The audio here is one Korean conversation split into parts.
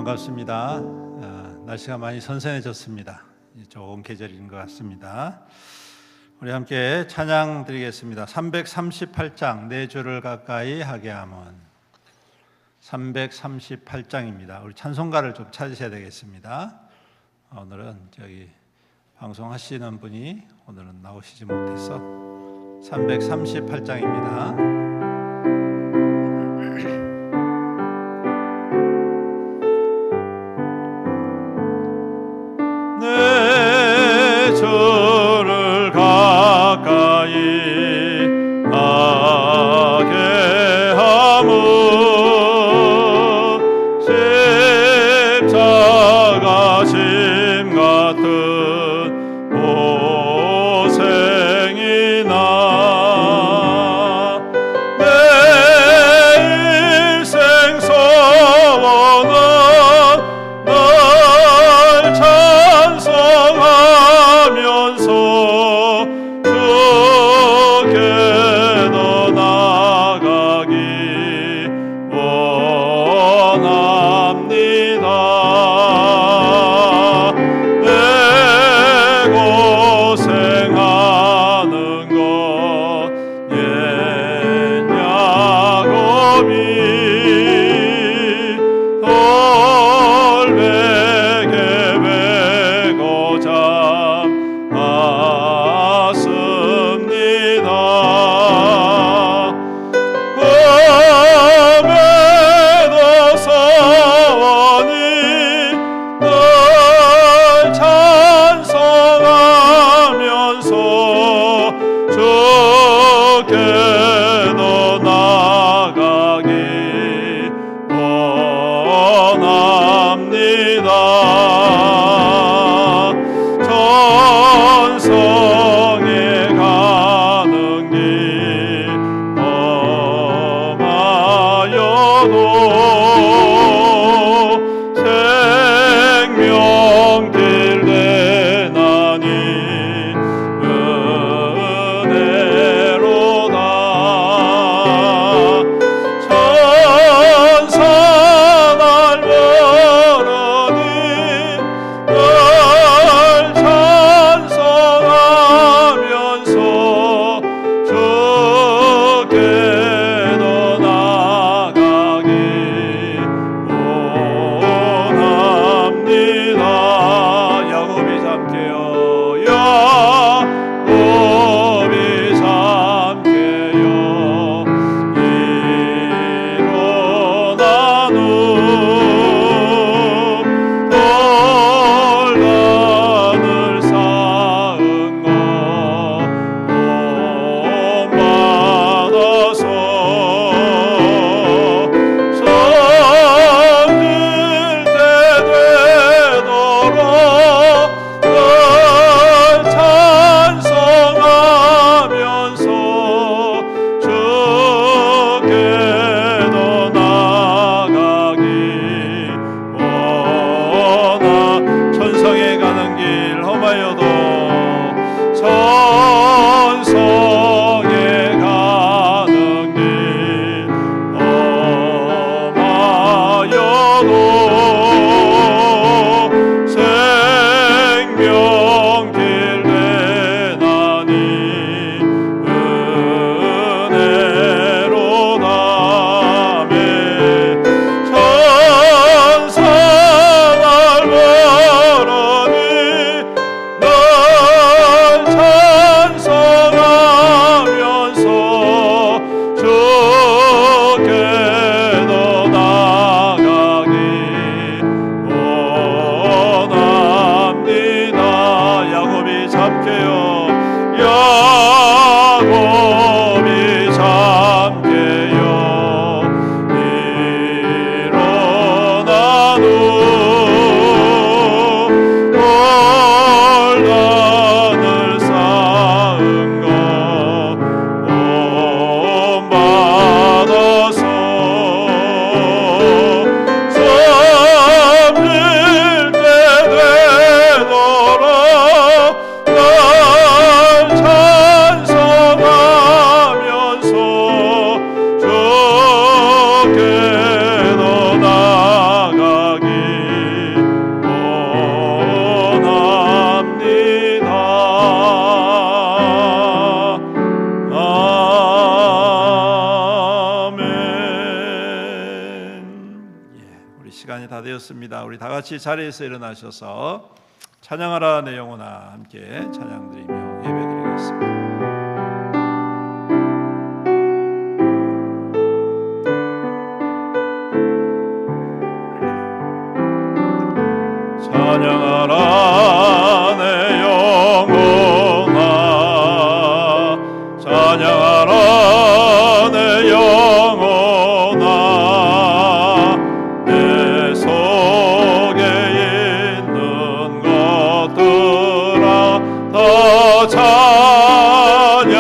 반갑습니다. 날씨가 많이 선선해졌습니다. 좋은 계절인 것 같습니다. 우리 함께 찬양 드리겠습니다. 338장 내 주를 가까이 하게 함은 338장입니다. 우리 찬송가를 좀 찾으셔야 되겠습니다. 오늘은 방송하시는 분이 오늘은 나오시지 못해서 338장입니다. 내 주를 가까이 하게 함은 십자가 심 같은 고생이나 내 일생 소원은 널 찬송하면서 주께로 나가기 원합니다. 내 고생하는 것 옛 야곱이 돌베개 베고 잠갔습니다. 꿈에도 소원이 널 찬송하면서 주께로 나가기 원합니다. 천성에 가는 길 험하여도 생명길 내나니 은혜로다. 천사 날 보러니 널 찬송하면서 주께로 나가기 원합니다. 야곱이 삼게요. 야곱이 삼게요. 일어나누 돌간을 쌓은 것 본받아서 되었습니다. 우리 다 같이 자리에서 일어나셔서 찬양하라 내 영혼아 함께 찬양드리며 예배드리겠습니다. 찬양하라 내 영혼아 찬양하라 내 영혼아 내 속에 있는 것들아 더 찬양하라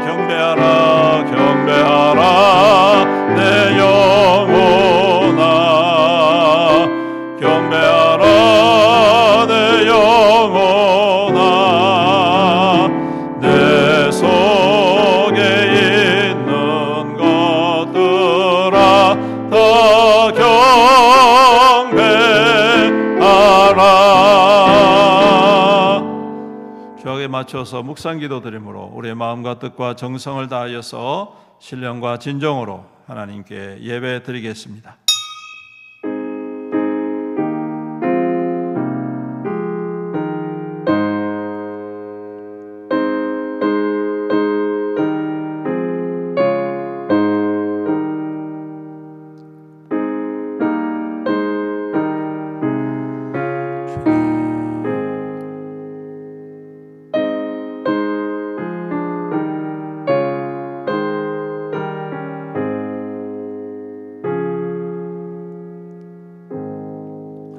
경배하라 경배하라 내 영혼아 경배하라 내 영혼아 내 속에 있는 것들아 더 경배하라. 주악에 맞춰서 묵상기도 드리므로 우리의 마음과 뜻과 정성을 다하여서 신령과 진정으로 하나님께 예배 드리겠습니다.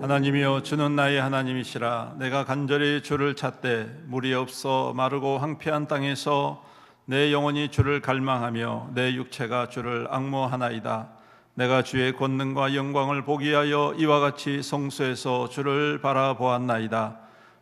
하나님이여 주는 나의 하나님이시라. 내가 간절히 주를 찾되 물이 없어 마르고 황폐한 땅에서 내 영혼이 주를 갈망하며 내 육체가 주를 앙모하나이다. 내가 주의 권능과 영광을 보기 위하여 이와 같이 성소에서 주를 바라보았나이다.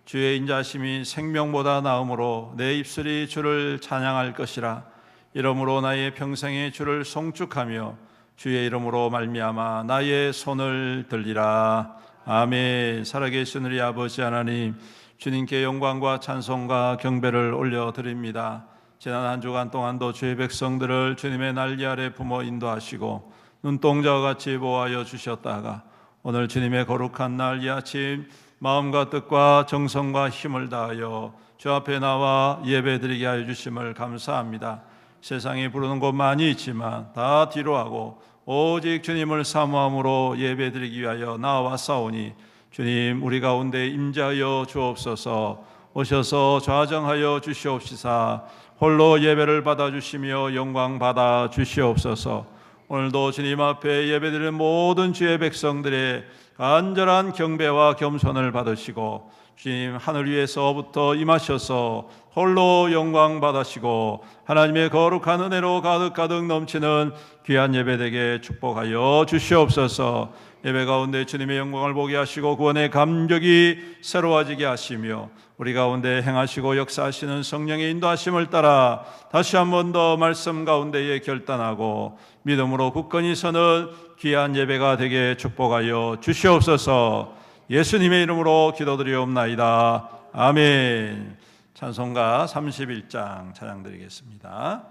주의 인자심이 생명보다 나음으로 내 입술이 주를 찬양할 것이라. 이러므로 나의 평생에 주를 송축하며 주의 이름으로 말미암아 나의 손을 들리라. 아멘. 살아계신 우리 아버지 하나님, 주님께 영광과 찬송과 경배를 올려드립니다. 지난 한 주간 동안도 주의 백성들을 주님의 날개 아래 품어 인도하시고 눈동자와 같이 보호하여 주셨다가 오늘 주님의 거룩한 날 이 아침 마음과 뜻과 정성과 힘을 다하여 주 앞에 나와 예배드리게 하여 주심을 감사합니다. 세상에 부르는 곳 많이 있지만 다 뒤로하고 오직 주님을 사모함으로 예배드리기 위하여 나와사오니 주님 우리 가운데 임재하여 주옵소서. 오셔서 좌정하여 주시옵시사. 홀로 예배를 받아주시며 영광 받아 주시옵소서. 오늘도 주님 앞에 예배드리는 모든 주의 백성들의 간절한 경배와 겸손을 받으시고 주님 하늘 위에서부터 임하셔서 홀로 영광 받으시고 하나님의 거룩한 은혜로 가득가득 넘치는 귀한 예배되게 축복하여 주시옵소서. 예배 가운데 주님의 영광을 보게 하시고 구원의 감격이 새로워지게 하시며 우리 가운데 행하시고 역사하시는 성령의 인도하심을 따라 다시 한 번 더 말씀 가운데에 결단하고 믿음으로 굳건히 서는 귀한 예배가 되게 축복하여 주시옵소서. 예수님의 이름으로 기도드리옵나이다. 아멘. 찬송가 31장 찬양드리겠습니다.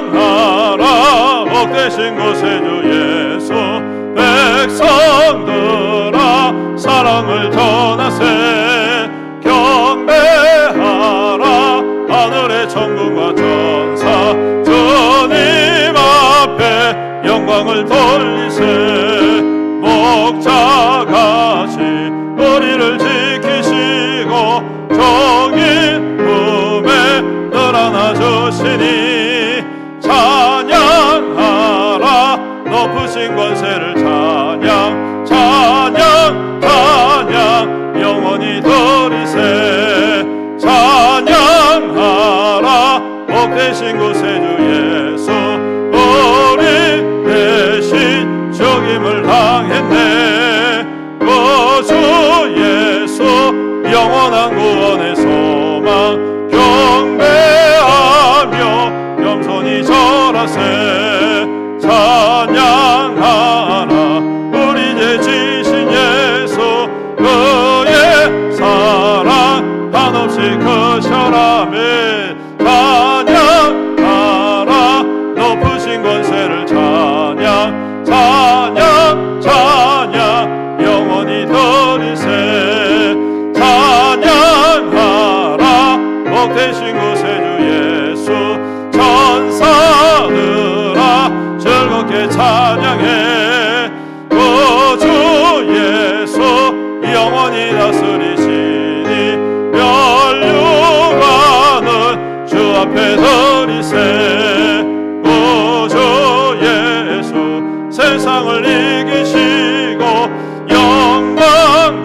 찬양하라 복되신 곳에 주 예수 백성들아 사랑을 전하세 경배하라 하늘의 천군과 천사 주님 앞에 영광을 돌리세 목자같이 우리를 지키시고 종인 품에 늘 안아주시니 찬양하라 높으신 권세를 찬양 찬양 찬양 영원히 드리세 찬양하라 복되신 곳에 주 예수 우리 대신 죽임을 당했네 구주 예수 영원한 구원의 소망 경배하며 겸손히 절하세 찬양하라 우리 죄 지신 예수 그의 사랑 한없이 크셔라매 찬양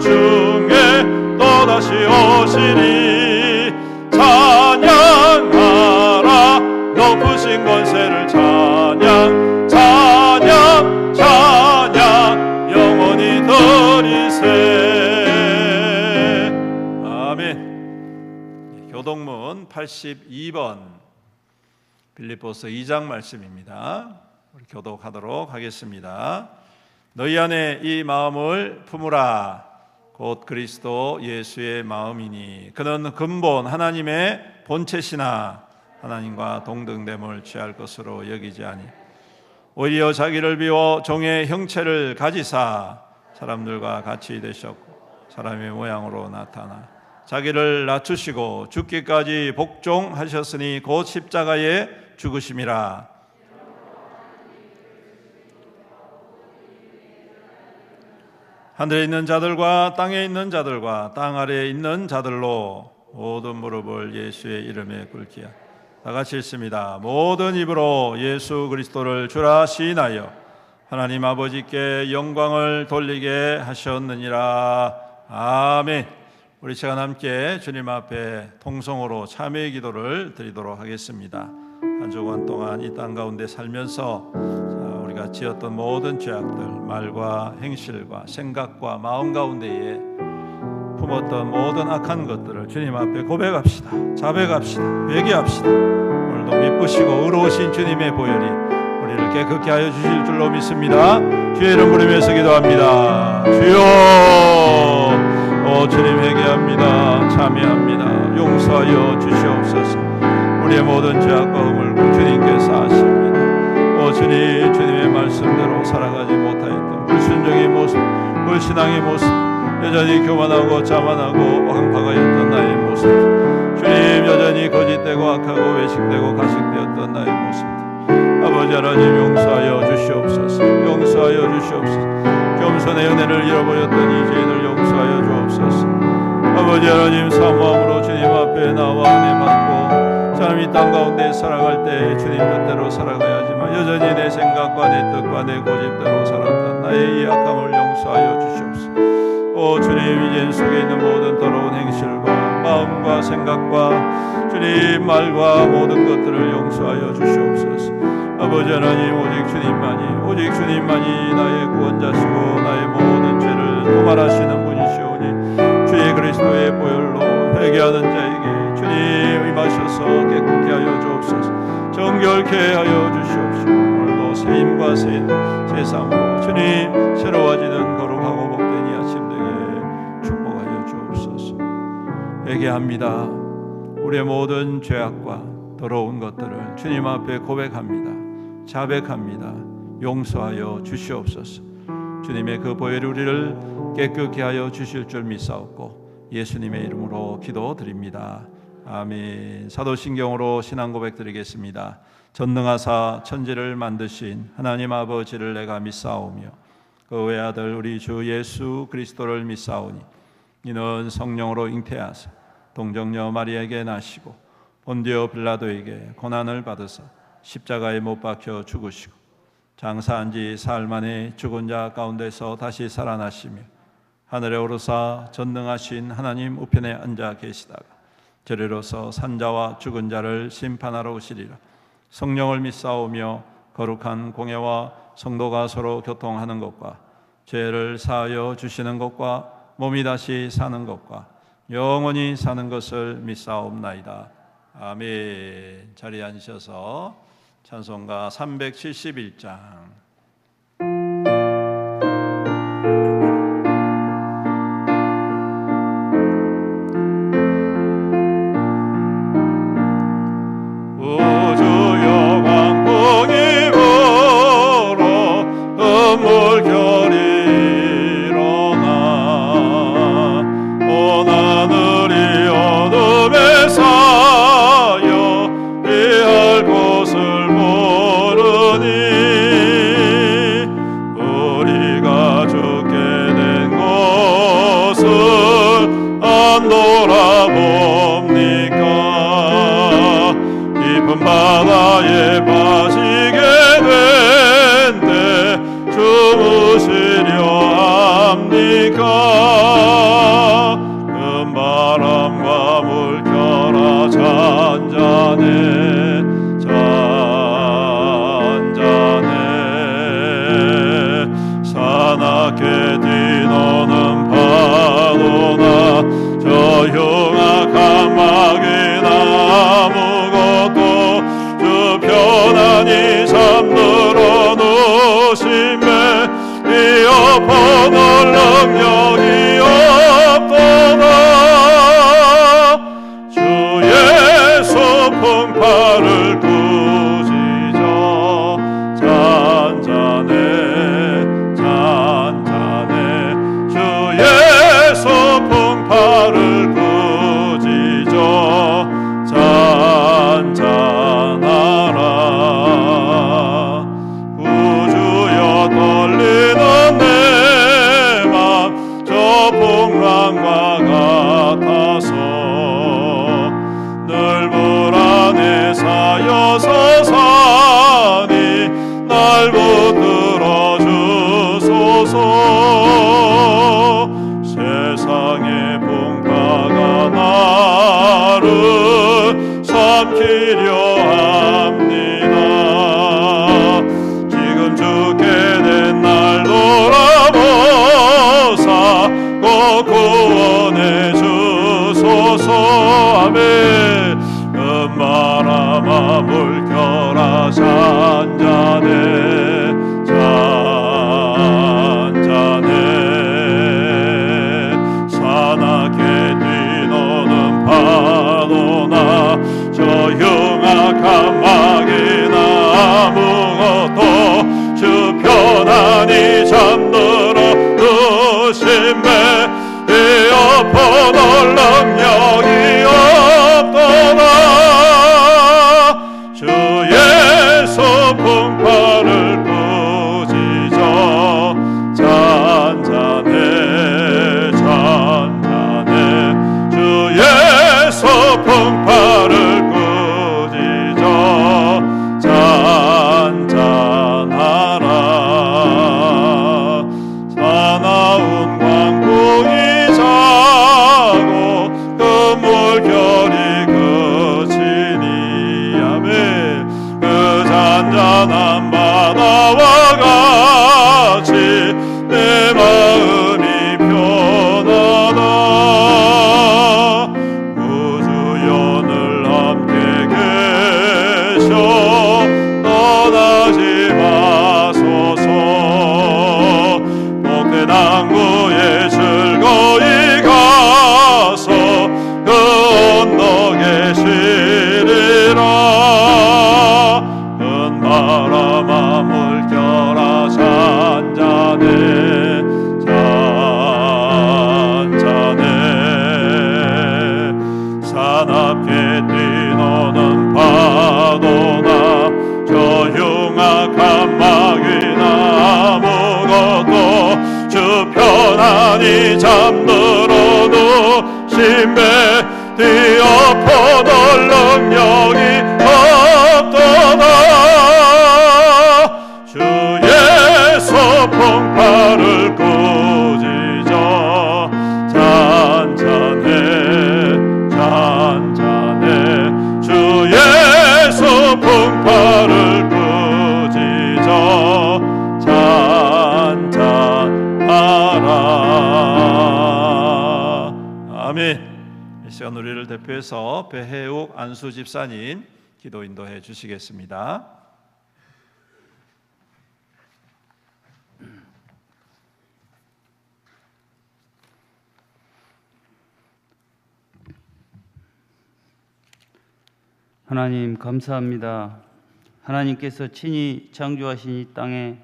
중에 또다시 오시니 찬양하라 높으신 권세를 찬양 찬양 찬양 영원히 드리세. 아멘. 교동문 82번 빌립보서 2장 말씀입니다. 우리 교독하도록 하겠습니다. 너희 안에 이 마음을 품으라. 곧 그리스도 예수의 마음이니 그는 근본 하나님의 본체시나 하나님과 동등됨을 취할 것으로 여기지 아니 오히려 자기를 비워 종의 형체를 가지사 사람들과 같이 되셨고 사람의 모양으로 나타나 자기를 낮추시고 죽기까지 복종하셨으니 곧 십자가에 죽으심이라. 하늘에 있는 자들과 땅에 있는 자들과 땅 아래에 있는 자들로 모든 무릎을 예수의 이름에 꿇게 하라. 다 같이 읽습니다. 모든 입으로 예수 그리스도를 주라 시인하여 하나님 아버지께 영광을 돌리게 하셨느니라. 아멘. 우리 시간 함께 주님 앞에 통성으로 참회의 기도를 드리도록 하겠습니다. 한 주간 동안 이 땅 가운데 살면서 우리가 지었던 모든 죄악들, 말과 행실과 생각과 마음 가운데에 품었던 모든 악한 것들을 주님 앞에 고백합시다. 자백합시다. 회개합시다. 오늘도 미쁘시고 의로우신 주님의 보혈이 우리를 깨끗게 하여 주실 줄로 믿습니다. 주의 이름 부르면서 기도합니다. 주여, 주님 회개합니다. 참회합니다. 용서하여 주시옵소서. 우리의 모든 죄악과 허물을 주님께서 아십니다. 주님, 주님의 말씀대로 살아가지 못하였던 불순종의 모습, 불신앙의 모습, 여전히 교만하고 자만하고 황파가였던 나의 모습, 주님 여전히 거짓되고 악하고 외식되고 가식되었던 나의 모습, 아버지 하나님 용서하여 주시옵소서. 용서하여 주시옵소서. 겸손의 은혜를 잃어버렸던 이 죄인을 용서하여 주옵소서. 아버지 하나님 사모함으로 주님 앞에 나와 은혜 받고 사람이 이 땅 가운데 살아갈 때 주님 뜻대로 살아가야지만 여전히 내 생각과 내 뜻과 내 고집대로 살았던 나의 이 악함을 용서하여 주시옵소서. 주님, 이젠 속에 있는 모든 더러운 행실과 마음과 생각과 주님 말과 모든 것들을 용서하여 주시옵소서. 아버지 하나님, 오직 주님만이 나의 구원자시고 나의 모든 죄를 도말하시는 분이시오니 주의 그리스도의 보혈로 회개하는 자에게 주님 임하셔서 깨끗게 하여 주옵소서. 정결케 하여 주시옵시고 오늘도 새힘과 새 삶으로 주님 새로워지는 거룩하고 복된 이 아침 되게 축복하여 주옵소서. 회개합니다. 우리의 모든 죄악과 더러운 것들을 주님 앞에 고백합니다. 자백합니다. 용서하여 주시옵소서. 주님의 그 보혈이 우리를 깨끗게 하여 주실 줄 믿사옵고 예수님의 이름으로 기도드립니다. 아멘. 사도신경으로 신앙 고백 드리겠습니다. 전능하사 천지를 만드신 하나님 아버지를 내가 믿사오며 그 외아들 우리 주 예수 그리스도를 믿사오니 이는 성령으로 잉태하사 동정녀 마리아에게 나시고 본디오 빌라도에게 고난을 받으사 십자가에 못 박혀 죽으시고 장사한 지 사흘 만에 죽은 자 가운데서 다시 살아나시며 하늘에 오르사 전능하신 하나님 우편에 앉아 계시다가 저리로서 산자와 죽은 자를 심판하러 오시리라. 성령을 믿사오며 거룩한 공예와 성도가 서로 교통하는 것과 죄를 사하여 주시는 것과 몸이 다시 사는 것과 영원히 사는 것을 믿사옵나이다. 아멘. 자리에 앉으셔서 찬송가 371장 곳을 모르니 바람과 물결아 잔잔해 잔잔해 사납게 뛰노는 파도나 저 흉악한 막이나 아무것도 주 편안히 잠들어 누심에 이 엎어놓을 능력이 없도다 주의 소풍파를 꾸짖어 잔잔해 잔잔해 주의 소풍파를 꾸짖어 잔잔하라 구주여 떨리는 내 맘 저 풍랑과 같아서 늘 물 안에 사여서 사니 날 붙들어 주소서 세상의 풍파가 나를 삼키려 합니다 지금 주께 된 날 돌아보사 꼭 구원해 주소서 아멘 바람아 물결아 잔잔해 잔잔해 사납게 뛰노는 파도나 저 흉악한 막이나 아무것도 주 편안히 잠들어 누심에 이 엎어놓을 능력이 없도다 주의 소풍파를 꾸짖어 잔잔해 잔잔해 주의 소풍파를 꾸짖어 잔잔하라 사나운 광풍이 자고 그 물결이 그치니 아멘 그 잔잔한 바다와 같이 내 마음이 편하다 구주여 늘 함께 계셔 떠나지 마소서 복된 항구에 즐거이 가서 그 언덕에 쉬리라 큰 바람아 물결아 잔잔해 잔잔해 사납게 뛰노는 파도나 저 흉악한 막이나 아무것도 주 편안히 잠들어 누심에 뒤엎어놓을 능력이 없도다 주의 소풍파를 꾸짖어 잔잔해 잔잔해 주의 소풍파를 꾸짖어 잔잔하라 아멘 이 시간 우리를 대표해서 배혜욱 안수 집사님 기도 인도해 주시겠습니다. 하나님 감사합니다. 하나님께서 친히 창조하신 이 땅에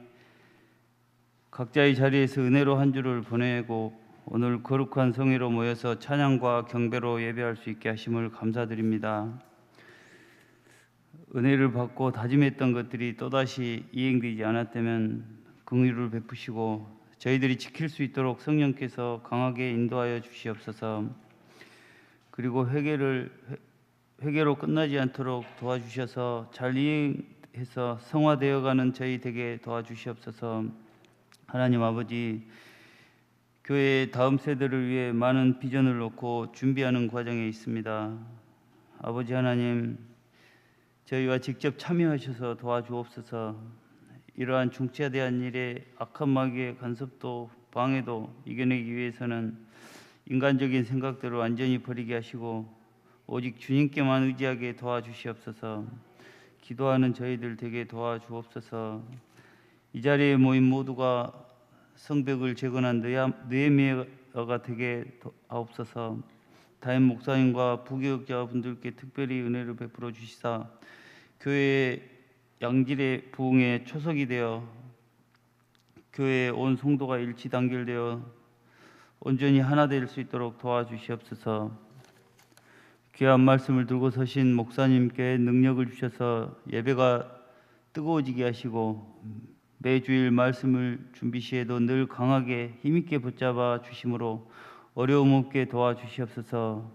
각자의 자리에서 은혜로 한 주를 보내고 오늘 거룩한 성회로 모여서 찬양과 경배로 예배할 수 있게 하심을 감사드립니다. 은혜를 받고 다짐했던 것들이 또다시 이행되지 않았다면 긍휼을 베푸시고 저희들이 지킬 수 있도록 성령께서 강하게 인도하여 주시옵소서. 그리고 회개로 끝나지 않도록 도와주셔서 잘 이행해서 성화되어가는 저희 되게 도와주시옵소서. 하나님 아버지, 교회의 다음 세대를 위해 많은 비전을 놓고 준비하는 과정에 있습니다. 아버지 하나님, 저희와 직접 참여하셔서 도와주옵소서. 이러한 중차대한 일에 악한 마귀의 간섭도 방해도 이겨내기 위해서는 인간적인 생각들을 완전히 버리게 하시고 오직 주님께만 의지하게 도와주시옵소서. 기도하는 저희들 되게 도와주옵소서. 이 자리에 모인 모두가 성벽을 재건한 느헤미야가 되게 하옵소서. 담임 목사님과 부교육자분들께 특별히 은혜를 베풀어 주시사 교회의 양질의 부흥의 초석이 되어 교회의 온 성도가 일치 단결되어 온전히 하나 될 수 있도록 도와주시옵소서. 귀한 말씀을 들고 서신 목사님께 능력을 주셔서 예배가 뜨거워지게 하시고 매주일 말씀을 준비 시에도 늘 강하게 힘있게 붙잡아 주심으로 어려움 없게 도와주시옵소서.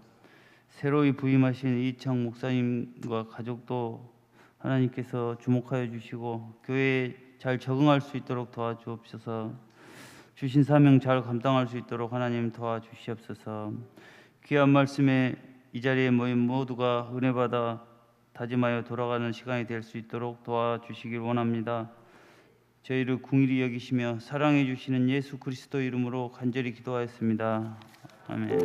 새로이 부임하신 이창 목사님과 가족도 하나님께서 주목하여 주시고 교회에 잘 적응할 수 있도록 도와주옵소서. 주신 사명 잘 감당할 수 있도록 하나님 도와주시옵소서. 귀한 말씀에 이 자리에 모인 모두가 은혜 받아 다짐하여 돌아가는 시간이 될 수 있도록 도와주시길 원합니다. 저희를 긍휼히 여기시며 사랑해 주시는 예수 그리스도 이름으로 간절히 기도하였습니다. 아멘.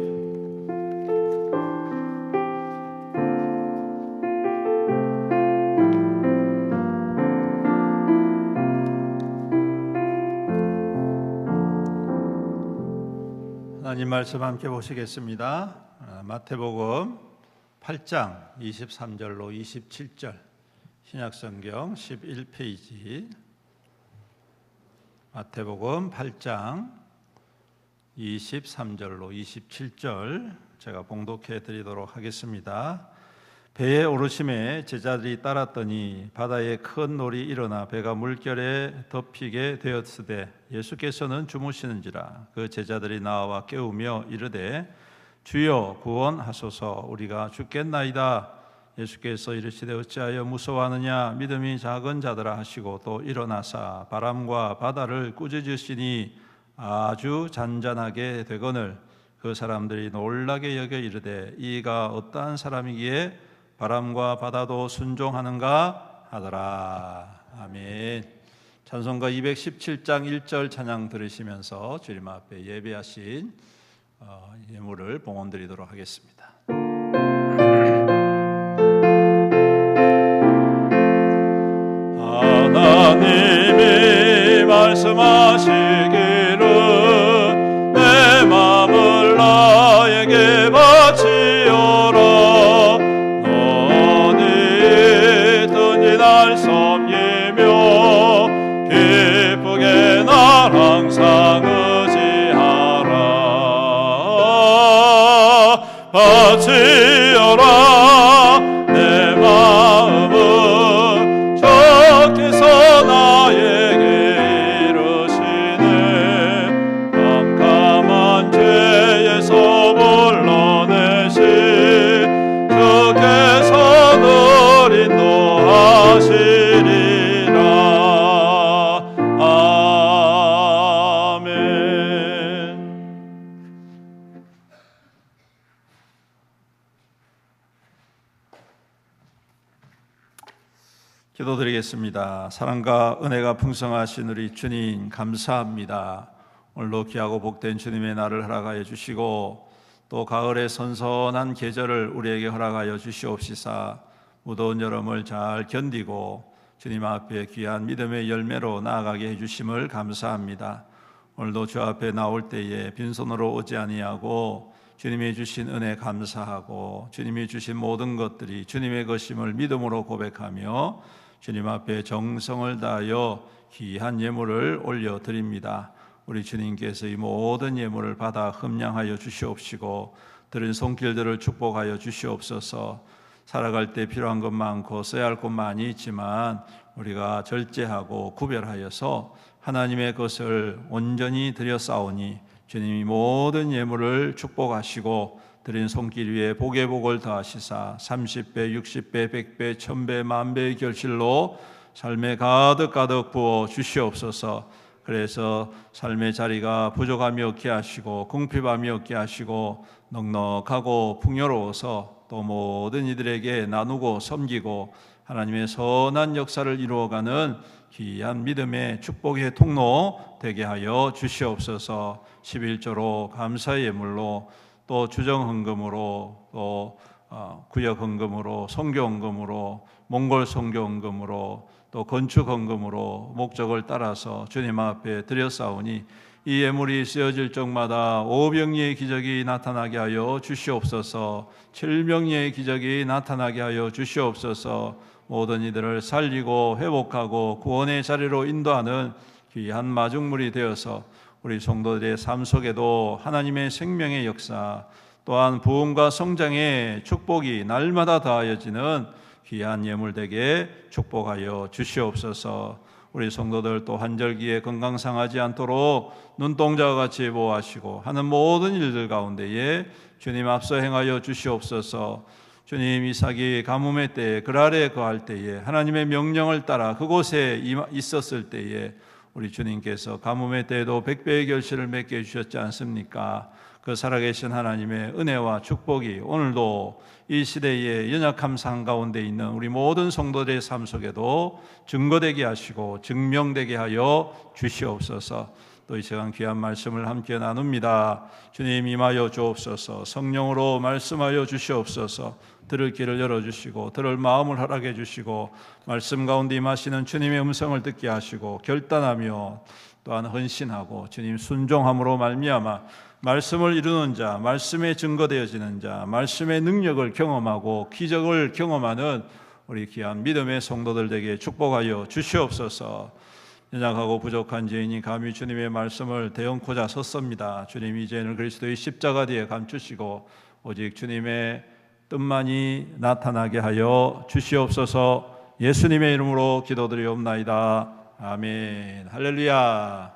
하나님 말씀 함께 보시겠습니다. 마태복음 8장 23절로 27절 신약성경 11페이지 마태복음 8장 23절로 27절 제가 봉독해 드리도록 하겠습니다. 배에 오르심에 제자들이 따랐더니 바다에 큰 놀이 일어나 배가 물결에 덮이게 되었으되 예수께서는 주무시는지라. 그 제자들이 나와 깨우며 이르되 주여 구원하소서, 우리가 죽겠나이다. 예수께서 이르시되 어찌하여 무서워하느냐, 믿음이 작은 자들아 하시고 또 일어나사 바람과 바다를 꾸짖으시니 아주 잔잔하게 되거늘 그 사람들이 놀라게 여겨 이르되 이가 어떠한 사람이기에 바람과 바다도 순종하는가 하더라. 아멘. 찬송가 217장 1절 찬양 들으시면서 주님 앞에 예배하신 예물을 봉헌드리도록 하겠습니다. 하나님이 말씀하시기를 내 마음을 나에게 바치어라. 날 섬기며 기쁘게 날 항상 의지하라. 바치어라 내 마음을 주께서 나에게 이르시네. 깜깜한 죄에서 불러내시 주께서 늘 인도하시리라. 아멘. 기도드리겠습니다. 사랑과 은혜가 풍성하신 우리 주님 감사합니다. 오늘도 귀하고 복된 주님의 날을 허락하여 주시고 또 가을의 선선한 계절을 우리에게 허락하여 주시옵시사 무더운 여름을 잘 견디고 주님 앞에 귀한 믿음의 열매로 나아가게 해주심을 감사합니다. 오늘도 주 앞에 나올 때에 빈손으로 오지 아니하고 주님이 주신 은혜 감사하고 주님이 주신 모든 것들이 주님의 것임을 믿음으로 고백하며 주님 앞에 정성을 다하여 귀한 예물을 올려드립니다. 우리 주님께서 이 모든 예물을 받아 흠량하여 주시옵시고 들은 손길들을 축복하여 주시옵소서. 살아갈 때 필요한 것 많고 써야 할 것 많이 있지만 우리가 절제하고 구별하여서 하나님의 것을 온전히 드려 싸우니 주님이 모든 예물을 축복하시고 드린 손길 위에 복의 복을 더하시사 30배, 60배, 100배, 1000배, 만배의 결실로 삶에 가득 부어 주시옵소서. 그래서 삶의 자리가 부족함이 없게 하시고 궁핍함이 없게 하시고 넉넉하고 풍요로워서 또 모든 이들에게 나누고 섬기고 하나님의 선한 역사를 이루어가는 귀한 믿음의 축복의 통로 되게 하여 주시옵소서. 11조로 감사의 예물로 또 주정헌금으로 또 구역헌금으로 선교헌금으로 몽골 선교헌금으로 또 건축헌금으로 목적을 따라서 주님 앞에 드렸사오니 이 예물이 쓰여질 적마다 오병이의 기적이 나타나게 하여 주시옵소서. 칠병이의 기적이 나타나게 하여 주시옵소서. 모든 이들을 살리고 회복하고 구원의 자리로 인도하는 귀한 마중물이 되어서 우리 성도들의 삶 속에도 하나님의 생명의 역사 또한 부흥과 성장의 축복이 날마다 더하여지는 귀한 예물 되게 축복하여 주시옵소서. 우리 성도들 또 환절기에 건강 상하지 않도록 눈동자와 같이 보호하시고 하는 모든 일들 가운데에 주님 앞서 행하여 주시옵소서. 주님 이삭이 가뭄의 때에 그 아래에 거할 때에 하나님의 명령을 따라 그곳에 있었을 때에 우리 주님께서 가뭄의 때에도 백배의 결실을 맺게 해주셨지 않습니까? 그 살아계신 하나님의 은혜와 축복이 오늘도 이 시대의 연약함 상 가운데 있는 우리 모든 성도들의 삶 속에도 증거되게 하시고 증명되게 하여 주시옵소서. 또 이 시간 귀한 말씀을 함께 나눕니다. 주님 임하여 주옵소서. 성령으로 말씀하여 주시옵소서. 들을 길을 열어주시고 들을 마음을 허락해 주시고 말씀 가운데 임하시는 주님의 음성을 듣게 하시고 결단하며 또한 헌신하고 주님 순종함으로 말미암아 말씀을 이루는 자, 말씀에 증거되어지는 자, 말씀의 능력을 경험하고 기적을 경험하는 우리 귀한 믿음의 성도들 되게 축복하여 주시옵소서. 연약하고 부족한 죄인이 감히 주님의 말씀을 대언코자 섰습니다. 주님 이 죄인을 그리스도의 십자가 뒤에 감추시고 오직 주님의 뜻만이 나타나게 하여 주시옵소서. 예수님의 이름으로 기도드리옵나이다. 아멘. 할렐루야.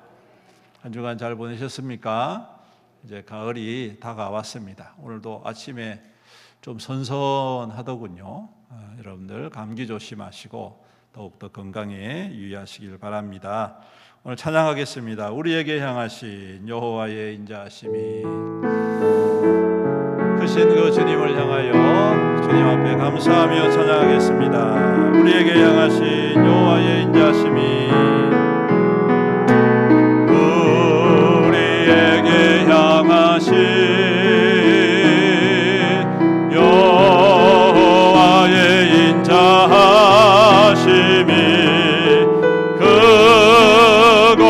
한 주간 잘 보내셨습니까? 이제 가을이 다가왔습니다. 오늘도 아침에 좀 선선하더군요. 여러분들 감기 조심하시고 더욱더 건강에 유의하시길 바랍니다. 오늘 찬양하겠습니다. 우리에게 향하신 여호와의 인자하심이 크신 그 주님을 향하여 주님 앞에 감사하며 찬양하겠습니다. 우리에게 향하신 여호와의 인자하심이 우리에게 향하신 여호와의 인자하심이 크고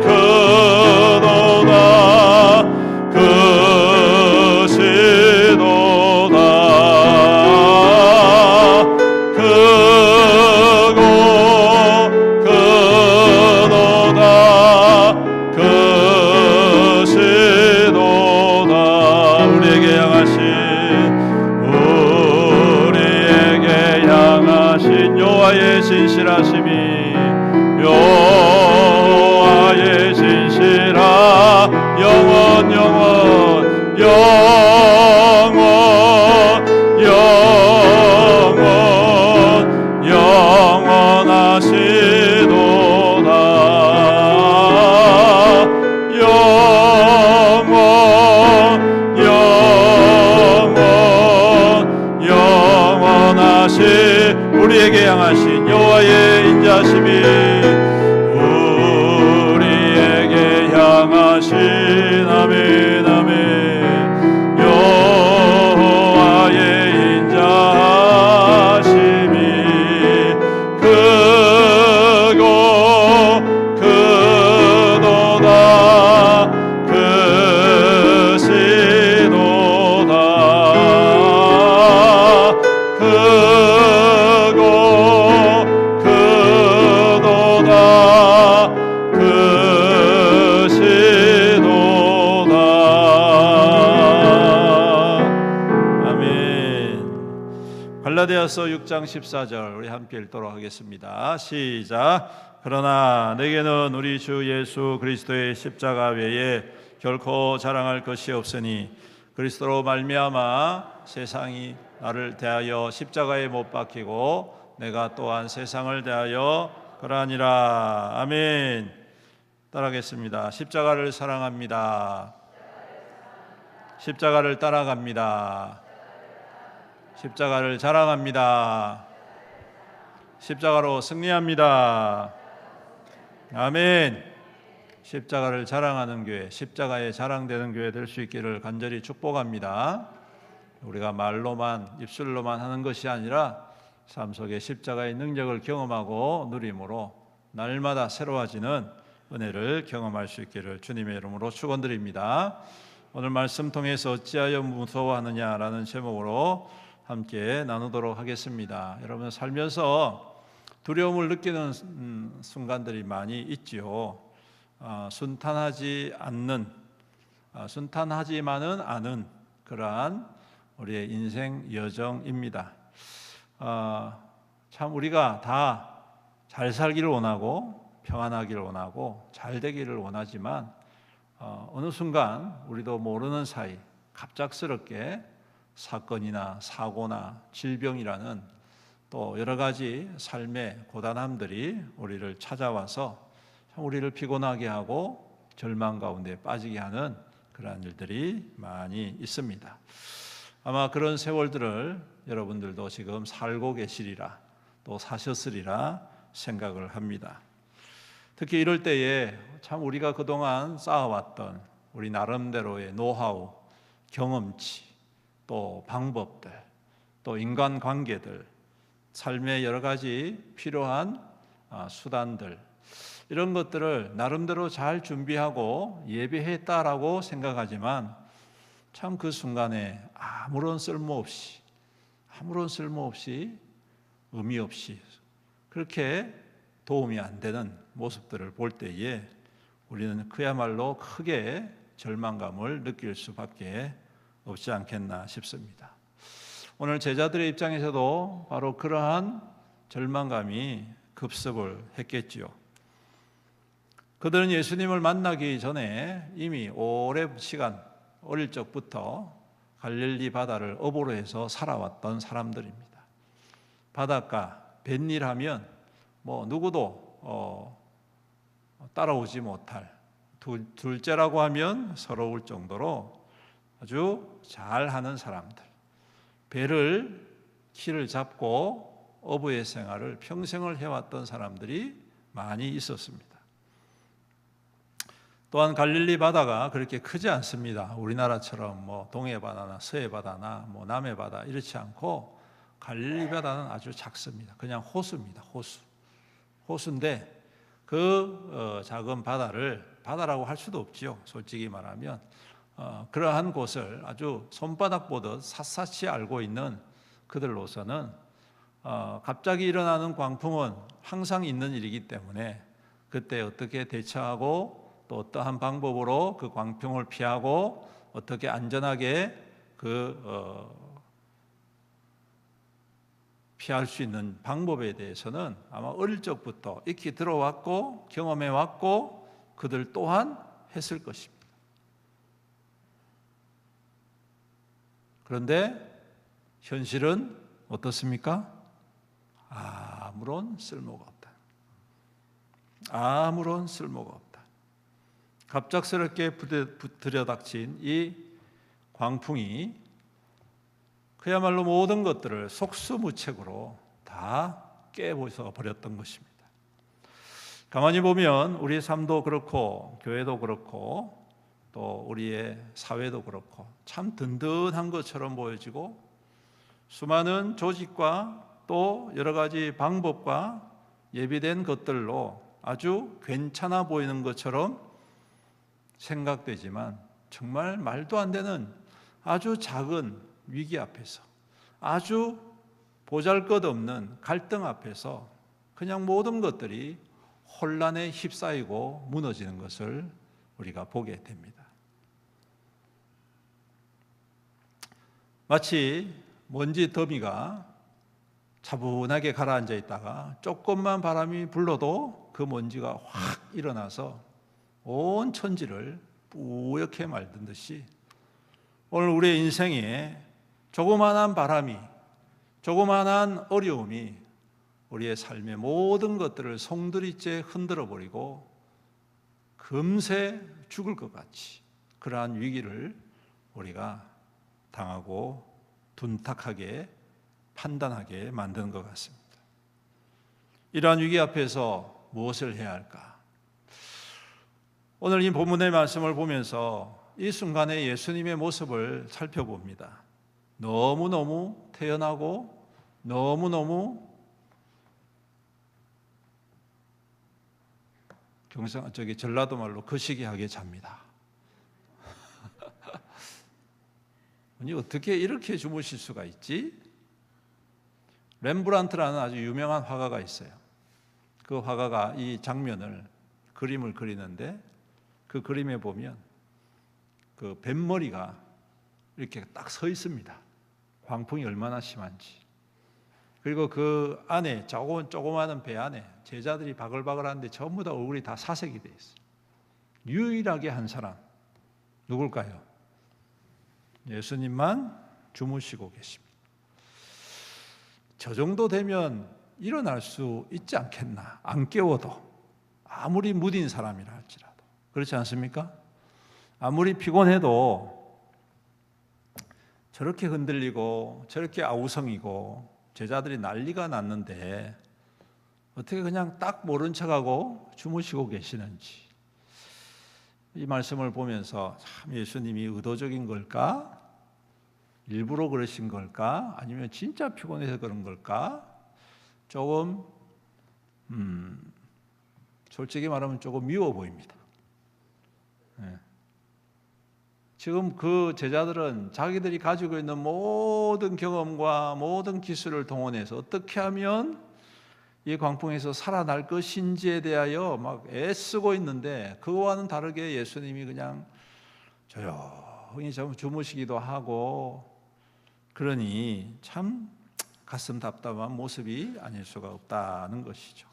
크도다 크시도다 크고 크도다 크시도다 우리에게 향하신 여호와의 신실하심이 여호와의 신실하 영원 영원하시도다 영원하시 우리에게 향하신 여호와의 인자심이 우리에게 향하신 아멘 아멘 여호와의 인자심이 크고 크도다 크시도다 크고 크도다 크시도다 아멘. 갈라디아서 6장 14절 우리 함께 읽도록 하겠습니다. 시작. 그러나 내게는 우리 주 예수 그리스도의 십자가 외에 결코 자랑할 것이 없으니 그리스도로 말미암아 세상이 나를 대하여 십자가에 못 박히고 내가 또한 세상을 대하여 그러하니라. 아멘. 따라하겠습니다. 십자가를 사랑합니다. 십자가를 따라갑니다. 십자가를 자랑합니다. 십자가로 승리합니다. 아멘. 십자가를 자랑하는 교회, 십자가에 자랑되는 교회 될 수 있기를 간절히 축복합니다. 우리가 말로만, 입술로만 하는 것이 아니라 삶 속에 십자가의 능력을 경험하고 누림으로 날마다 새로워지는 은혜를 경험할 수 있기를 주님의 이름으로 축원드립니다. 오늘 말씀 통해서 어찌하여 무서워하느냐라는 제목으로 함께 나누도록 하겠습니다. 여러분, 살면서 두려움을 느끼는 순간들이 많이 있지요. 순탄하지만은 않은 그러한 우리의 인생 여정입니다. 참 우리가 다 잘 살기를 원하고 평안하기를 원하고 잘 되기를 원하지만 어느 순간 우리도 모르는 사이 갑작스럽게 사건이나 사고나 질병이라는 또 여러 가지 삶의 고단함들이 우리를 찾아와서 참 우리를 피곤하게 하고 절망 가운데 빠지게 하는 그러한 일들이 많이 있습니다. 아마 그런 세월들을 여러분들도 지금 살고 계시리라, 또 사셨으리라 생각을 합니다. 특히 이럴 때에 참 우리가 그동안 쌓아왔던 우리 나름대로의 노하우, 경험치, 또 방법들, 또 인간관계들, 삶의 여러 가지 필요한 수단들, 이런 것들을 나름대로 잘 준비하고 예비했다라고 생각하지만 참 그 순간에 아무런 쓸모없이 의미 없이 그렇게 도움이 안 되는 모습들을 볼 때에 우리는 그야말로 크게 절망감을 느낄 수밖에 없지 않겠나 싶습니다. 오늘 제자들의 입장에서도 바로 그러한 절망감이 급습을 했겠지요. 그들은 예수님을 만나기 전에 이미 오래 시간 어릴 적부터 갈릴리 바다를 어보로 해서 살아왔던 사람들입니다. 바닷가 뱃일하면 누구도 따라오지 못할, 둘째라고 하면 서러울 정도로 아주 잘하는 사람들, 배를 키를 잡고 어부의 생활을 평생을 해왔던 사람들이 많이 있었습니다. 또한 갈릴리 바다가 그렇게 크지 않습니다. 우리나라처럼 동해 바다나 서해 바다나 남해 바다 이렇지 않고 갈릴리 바다는 아주 작습니다. 그냥 호수입니다. 호수인데 그 작은 바다라고 할 수도 없지요. 솔직히 말하면 그러한 곳을 아주 손바닥 보듯 샅샅이 알고 있는 그들로서는 갑자기 일어나는 광풍은 항상 있는 일이기 때문에 그때 어떻게 대처하고 또 어떠한 방법으로 그 광풍을 피하고 어떻게 안전하게 피할 수 있는 방법에 대해서는 아마 어릴 적부터 익히 들어왔고 경험해 왔고 그들 또한 했을 것입니다. 그런데 현실은 어떻습니까? 아무런 쓸모가 없다. 아무런 쓸모가 없다. 갑작스럽게 들여닥친 이 광풍이 그야말로 모든 것들을 속수무책으로 다 깨부숴 버렸던 것입니다. 가만히 보면 우리의 삶도 그렇고 교회도 그렇고 또 우리의 사회도 그렇고 참 든든한 것처럼 보여지고 수많은 조직과 또 여러 가지 방법과 예비된 것들로 아주 괜찮아 보이는 것처럼 생각되지만 정말 말도 안 되는 아주 작은 위기 앞에서 아주 보잘것없는 갈등 앞에서 그냥 모든 것들이 혼란에 휩싸이고 무너지는 것을 우리가 보게 됩니다. 마치 먼지 더미가 차분하게 가라앉아 있다가 조금만 바람이 불러도 그 먼지가 확 일어나서 온 천지를 뿌옇게 말든 듯이 오늘 우리의 인생에 조그만한 바람이, 조그만한 어려움이 우리의 삶의 모든 것들을 송두리째 흔들어 버리고 금세 죽을 것 같이 그러한 위기를 우리가 당하고 둔탁하게 판단하게 만드는 것 같습니다. 이러한 위기 앞에서 무엇을 해야 할까? 오늘 이 본문의 말씀을 보면서 이 순간에 예수님의 모습을 살펴봅니다. 너무너무 태연하고 너무너무 전라도 말로 거시기하게 잡니다. 아니 어떻게 이렇게 주무실 수가 있지? 렘브란트라는 아주 유명한 화가가 있어요. 그 화가가 이 장면을 그림을 그리는데 그 그림에 보면 그 뱃머리가 이렇게 딱 서 있습니다. 광풍이 얼마나 심한지. 그리고 그 안에 조그마한 배 안에 제자들이 바글바글한데 전부 다 얼굴이 다 사색이 돼 있어요. 유일하게 한 사람 누굴까요? 예수님만 주무시고 계십니다. 저 정도 되면 일어날 수 있지 않겠나? 안 깨워도 아무리 무딘 사람이라 할지라도 그렇지 않습니까? 아무리 피곤해도 저렇게 흔들리고 저렇게 아우성이고 제자들이 난리가 났는데 어떻게 그냥 딱 모른 척하고 주무시고 계시는지 이 말씀을 보면서 참 예수님이 의도적인 걸까? 일부러 그러신 걸까? 아니면 진짜 피곤해서 그런 걸까? 조금 솔직히 말하면 조금 미워 보입니다. 네. 지금 그 제자들은 자기들이 가지고 있는 모든 경험과 모든 기술을 동원해서 어떻게 하면 이 광풍에서 살아날 것인지에 대하여 막 애쓰고 있는데 그거와는 다르게 예수님이 그냥 조용히 주무시기도 하고 그러니 참 가슴 답답한 모습이 아닐 수가 없다는 것이죠.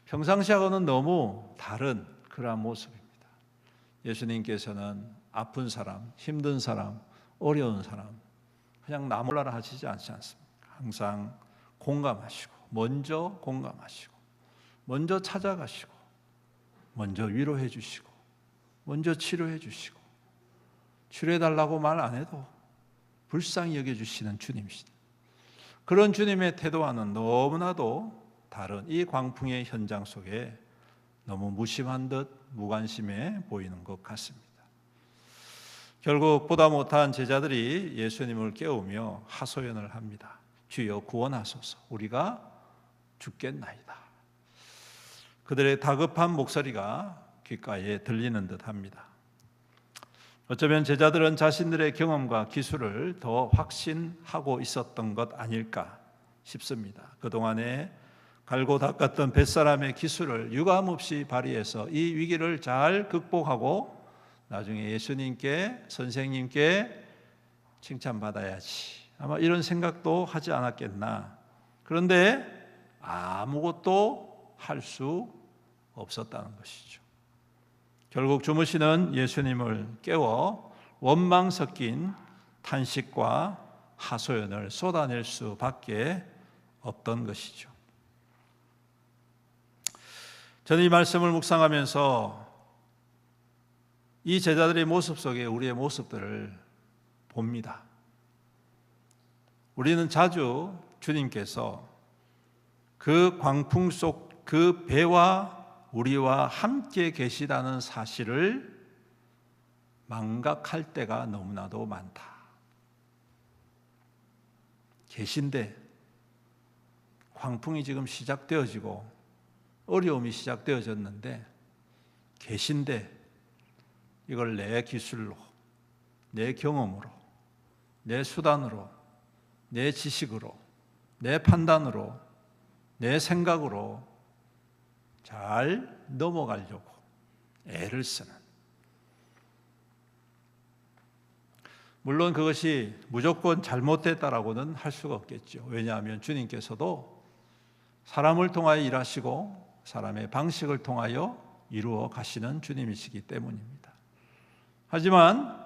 평상시하고는 너무 다른 그러한 모습입니다. 예수님께서는 아픈 사람, 힘든 사람, 어려운 사람 그냥 나 몰라라 하시지 않지 않습니까? 항상 공감하시고 먼저 공감하시고 먼저 찾아가시고 먼저 위로해 주시고 먼저 치료해 주시고 치료해 달라고 말 안 해도 불쌍히 여겨주시는 주님이시다. 그런 주님의 태도와는 너무나도 다른 이 광풍의 현장 속에 너무 무심한 듯 무관심해 보이는 것 같습니다. 결국 보다 못한 제자들이 예수님을 깨우며 하소연을 합니다. 주여 구원하소서 우리가 죽겠나이다. 그들의 다급한 목소리가 귓가에 들리는 듯합니다. 어쩌면 제자들은 자신들의 경험과 기술을 더 확신하고 있었던 것 아닐까 싶습니다. 그동안에 갈고 닦았던 뱃사람의 기술을 유감없이 발휘해서 이 위기를 잘 극복하고 나중에 예수님께 선생님께 칭찬받아야지 아마 이런 생각도 하지 않았겠나. 그런데 아무것도 할 수 없었다는 것이죠. 결국 주무시는 예수님을 깨워 원망 섞인 탄식과 하소연을 쏟아낼 수밖에 없던 것이죠. 저는 이 말씀을 묵상하면서 이 제자들의 모습 속에 우리의 모습들을 봅니다. 우리는 자주 주님께서 그 광풍 속 그 배와 우리와 함께 계시다는 사실을 망각할 때가 너무나도 많다. 계신데 광풍이 지금 시작되어지고 어려움이 시작되어졌는데 계신데 이걸 내 기술로, 내 경험으로, 내 수단으로, 내 지식으로, 내 판단으로, 내 생각으로 잘 넘어가려고 애를 쓰는. 물론 그것이 무조건 잘못됐다라고는 할 수가 없겠죠. 왜냐하면 주님께서도 사람을 통하여 일하시고 사람의 방식을 통하여 이루어 가시는 주님이시기 때문입니다. 하지만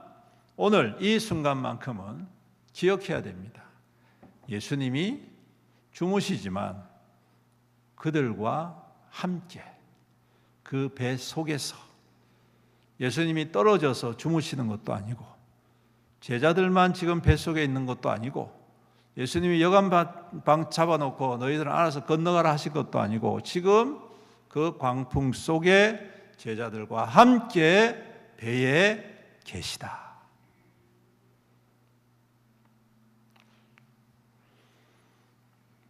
오늘 이 순간만큼은 기억해야 됩니다. 예수님이 주무시지만 그들과 함께 그 배 속에서 예수님이 떨어져서 주무시는 것도 아니고 제자들만 지금 뱃속에 있는 것도 아니고 예수님이 여간방 잡아놓고 너희들은 알아서 건너가라 하실 것도 아니고 지금 그 광풍 속에 제자들과 함께 배에 계시다.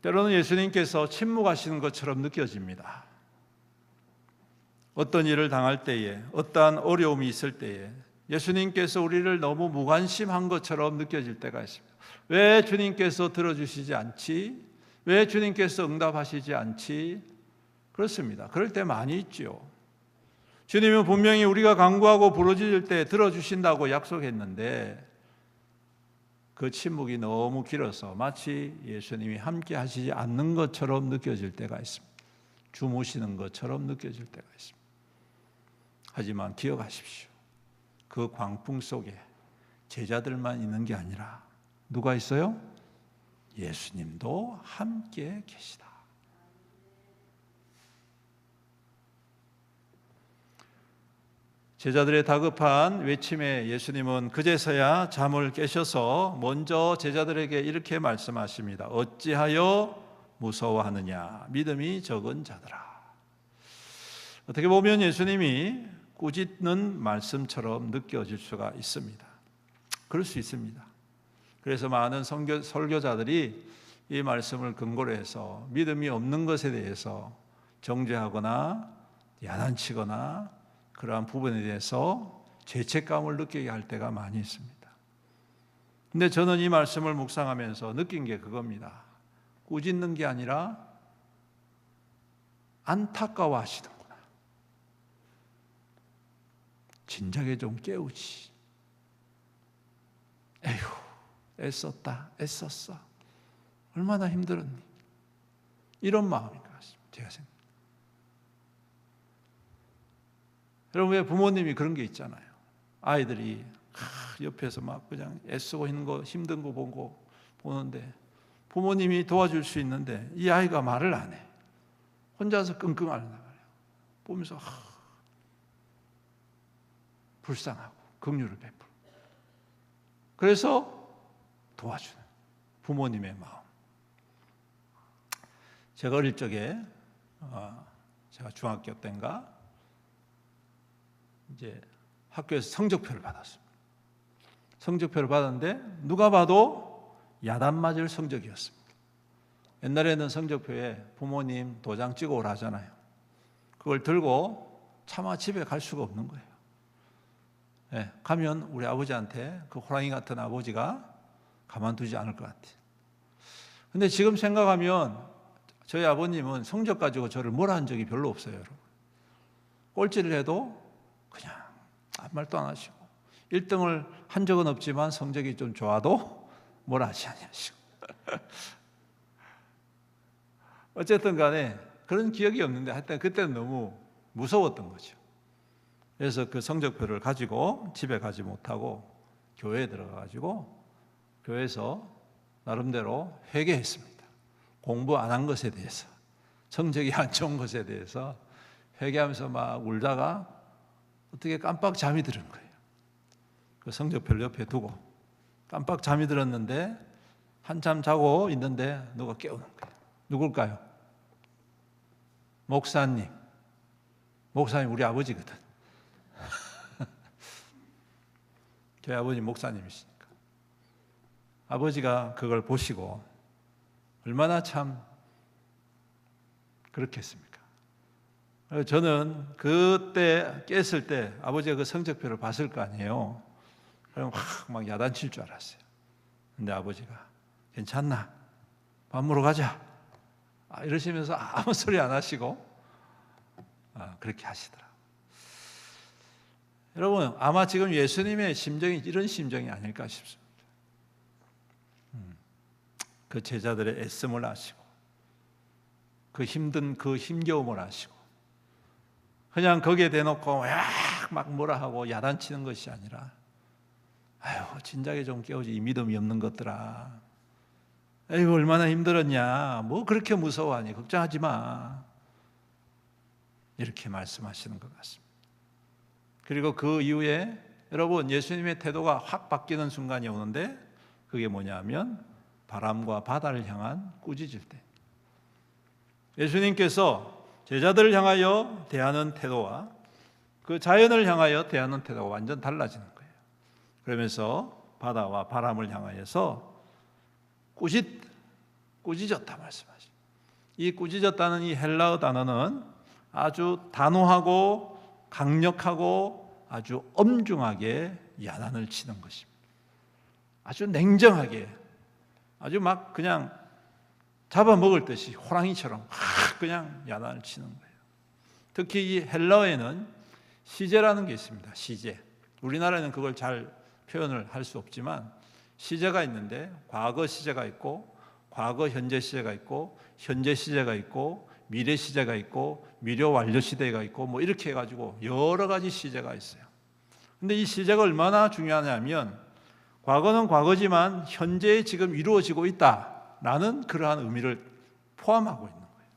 때로는 예수님께서 침묵하시는 것처럼 느껴집니다. 어떤 일을 당할 때에, 어떠한 어려움이 있을 때에 예수님께서 우리를 너무 무관심한 것처럼 느껴질 때가 있습니다. 왜 주님께서 들어주시지 않지? 왜 주님께서 응답하시지 않지? 그렇습니다. 그럴 때 많이 있죠. 주님은 분명히 우리가 간구하고 부르짖을 때 들어주신다고 약속했는데 그 침묵이 너무 길어서 마치 예수님이 함께 하시지 않는 것처럼 느껴질 때가 있습니다. 주무시는 것처럼 느껴질 때가 있습니다. 하지만 기억하십시오. 그 광풍 속에 제자들만 있는 게 아니라 누가 있어요? 예수님도 함께 계시다. 제자들의 다급한 외침에 예수님은 그제서야 잠을 깨셔서 먼저 제자들에게 이렇게 말씀하십니다. 어찌하여 무서워하느냐? 믿음이 적은 자들아. 어떻게 보면 예수님이 꾸짖는 말씀처럼 느껴질 수가 있습니다. 그럴 수 있습니다. 그래서 많은 설교자들이 이 말씀을 근거로 해서 믿음이 없는 것에 대해서 정죄하거나 야단치거나 그러한 부분에 대해서 죄책감을 느끼게 할 때가 많이 있습니다. 근데 저는 이 말씀을 묵상하면서 느낀 게 그겁니다. 꾸짖는 게 아니라 안타까워하시는구나. 진작에 좀 깨우지. 에휴, 애썼다, 애썼어. 얼마나 힘들었니? 이런 마음인 것 같습니다. 제가 생각합니다. 여러분, 왜 부모님이 그런 게 있잖아요. 아이들이 옆에서 막 그냥 애쓰고 있는 거, 힘든 거 보는데 부모님이 도와줄 수 있는데 이 아이가 말을 안 해. 혼자서 끙끙 앓는 거예요. 보면서 불쌍하고 긍휼을 베풀고 그래서 도와주는 부모님의 마음. 제가 어릴 적에 제가 중학교 때인가 이제 학교에서 성적표를 받았습니다. 성적표를 받았는데 누가 봐도 야단 맞을 성적이었습니다. 옛날에는 성적표에 부모님 도장 찍어 오라 하잖아요. 그걸 들고 차마 집에 갈 수가 없는 거예요. 네, 가면 우리 아버지한테 그 호랑이 같은 아버지가 가만두지 않을 것 같아요. 근데 지금 생각하면 저희 아버님은 성적 가지고 저를 뭐라 한 적이 별로 없어요, 여러분. 꼴찌를 해도 그냥 아무 말도 안 하시고 1등을 한 적은 없지만 성적이 좀 좋아도 뭐라 하지 않으시고 어쨌든 간에 그런 기억이 없는데 하여튼 그때는 너무 무서웠던 거죠. 그래서 그 성적표를 가지고 집에 가지 못하고 교회에 들어가가지고 교회에서 나름대로 회개했습니다. 공부 안 한 것에 대해서, 성적이 안 좋은 것에 대해서 회개하면서 막 울다가 어떻게 깜빡 잠이 드는 거예요. 그 성적표를 옆에 두고 깜빡 잠이 들었는데 한참 자고 있는데 누가 깨우는 거예요. 누굴까요? 목사님 우리 아버지거든. 저희 아버지 목사님이시니까 아버지가 그걸 보시고 얼마나 참 그렇게 했습니까? 저는 그때 깼을 때 아버지가 그 성적표를 봤을 거 아니에요. 그럼 막 야단칠 줄 알았어요. 근데 아버지가 괜찮나? 밥 먹으러 가자. 이러시면서 아무 소리 안 하시고 그렇게 하시더라고요. 여러분, 아마 지금 예수님의 심정이 이런 심정이 아닐까 싶습니다. 그 제자들의 애씀을 아시고 그 힘든 그 힘겨움을 아시고 그냥 거기에 대놓고 막 뭐라 하고 야단치는 것이 아니라 아유 진작에 좀 깨우지 이 믿음이 없는 것들아. 에이구 얼마나 힘들었냐, 뭐 그렇게 무서워하니, 걱정하지 마, 이렇게 말씀하시는 것 같습니다. 그리고 그 이후에 여러분, 예수님의 태도가 확 바뀌는 순간이 오는데, 그게 뭐냐면 바람과 바다를 향한 꾸짖을 때, 예수님께서 제자들을 향하여 대하는 태도와 그 자연을 향하여 대하는 태도가 완전 달라지는 거예요. 그러면서 바다와 바람을 향하여서 꾸짖었다 말씀하십니다. 이 꾸짖었다는 이 헬라어 단어는 아주 단호하고 강력하고 아주 엄중하게 야단을 치는 것입니다. 아주 냉정하게, 아주 막 그냥 잡아먹을 듯이 호랑이처럼 그냥 야단을 치는 거예요. 특히 이 헬라어에는 시제라는 게 있습니다. 시제. 우리나라에는 그걸 잘 표현을 할 수 없지만 시제가 있는데, 과거 시제가 있고, 과거 현재 시제가 있고, 현재 시제가 있고, 미래 시제가 있고, 미래 완료 시대가 있고, 뭐 이렇게 해가지고 여러 가지 시제가 있어요. 근데 이 시제가 얼마나 중요하냐면, 과거는 과거지만 현재에 지금 이루어지고 있다라는 그러한 의미를 포함하고 있는 거예요.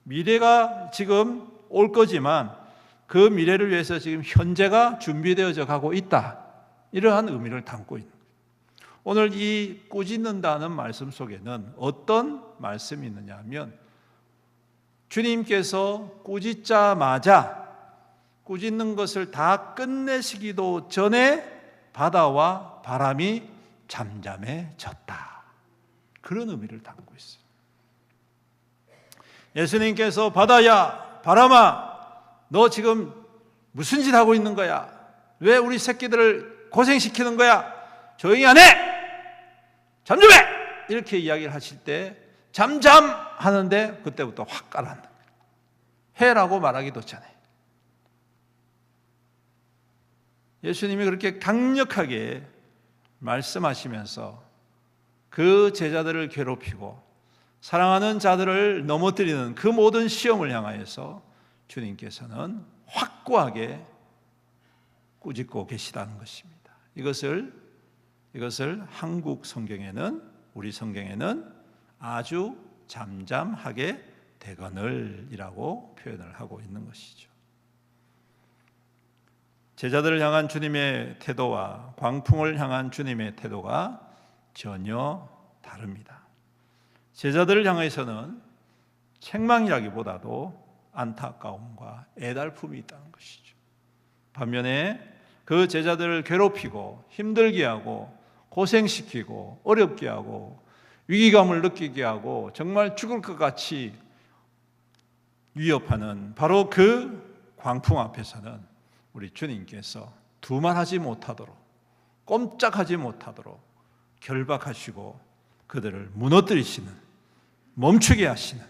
미래가 지금 올 거지만 그 미래를 위해서 지금 현재가 준비되어져 가고 있다, 이러한 의미를 담고 있는 거예요. 오늘 이 꾸짖는다는 말씀 속에는 어떤 말씀이 있느냐 하면, 주님께서 꾸짖자마자 꾸짖는 것을 다 끝내시기도 전에 바다와 바람이 잠잠해졌다, 그런 의미를 담고 있어요. 예수님께서 바다야, 바람아, 너 지금 무슨 짓 하고 있는 거야? 왜 우리 새끼들을 고생시키는 거야? 조용히 안 해! 잠잠해! 이렇게 이야기를 하실 때 잠잠하는데 그때부터 확 가라앉는 거예요. 해라고 말하기도 전에. 예수님이 그렇게 강력하게 말씀하시면서 그 제자들을 괴롭히고 사랑하는 자들을 넘어뜨리는 그 모든 시험을 향하여서 주님께서는 확고하게 꾸짖고 계시다는 것입니다. 이것을 한국 성경에는, 우리 성경에는 아주 잠잠하게 되거늘이라고 표현을 하고 있는 것이죠. 제자들을 향한 주님의 태도와 광풍을 향한 주님의 태도가 전혀 다릅니다. 제자들을 향해서는 책망이라기보다도 안타까움과 애달픔이 있다는 것이죠. 반면에 그 제자들을 괴롭히고 힘들게 하고 고생시키고 어렵게 하고 위기감을 느끼게 하고 정말 죽을 것 같이 위협하는 바로 그 광풍 앞에서는 우리 주님께서 두말하지 못하도록, 꼼짝하지 못하도록 결박하시고 그들을 무너뜨리시는, 멈추게 하시는,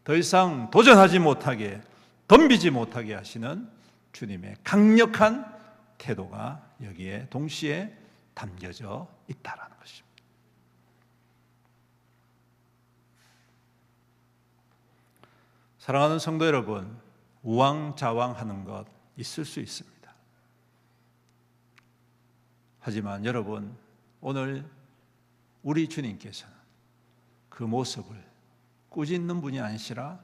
더 이상 도전하지 못하게, 덤비지 못하게 하시는 주님의 강력한 태도가 여기에 동시에 담겨져 있다라는 것입니다. 사랑하는 성도 여러분, 우왕좌왕하는 것 있을 수 있습니다. 하지만 여러분, 오늘 우리 주님께서는 그 모습을 꾸짖는 분이 아니시라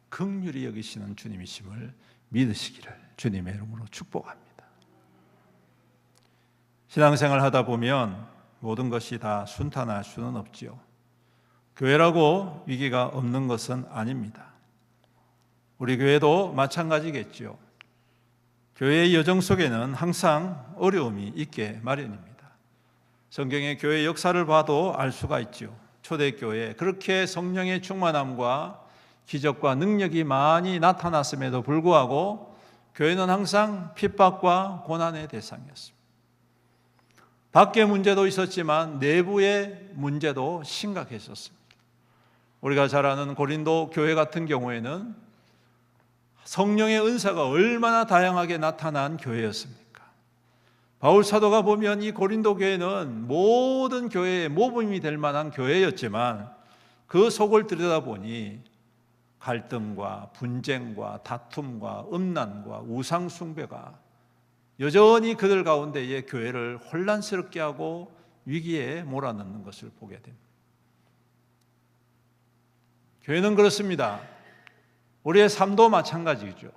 긍휼히 여기시는 주님이심을 믿으시기를 주님의 이름으로 축복합니다. 신앙생활 하다 보면 모든 것이 다 순탄할 수는 없지요. 교회라고 위기가 없는 것은 아닙니다. 우리 교회도 마찬가지겠지요. 교회의 여정 속에는 항상 어려움이 있게 마련입니다. 성경의 교회 역사를 봐도 알 수가 있죠. 초대교회 그렇게 성령의 충만함과 기적과 능력이 많이 나타났음에도 불구하고 교회는 항상 핍박과 고난의 대상이었습니다. 밖의 문제도 있었지만 내부의 문제도 심각했었습니다. 우리가 잘 아는 고린도 교회 같은 경우에는 성령의 은사가 얼마나 다양하게 나타난 교회였습니까? 바울 사도가 보면 이 고린도 교회는 모든 교회의 모범이 될 만한 교회였지만 그 속을 들여다보니 갈등과 분쟁과 다툼과 음란과 우상 숭배가 여전히 그들 가운데의 교회를 혼란스럽게 하고 위기에 몰아넣는 것을 보게 됩니다. 교회는 그렇습니다. 우리의 삶도 마찬가지죠.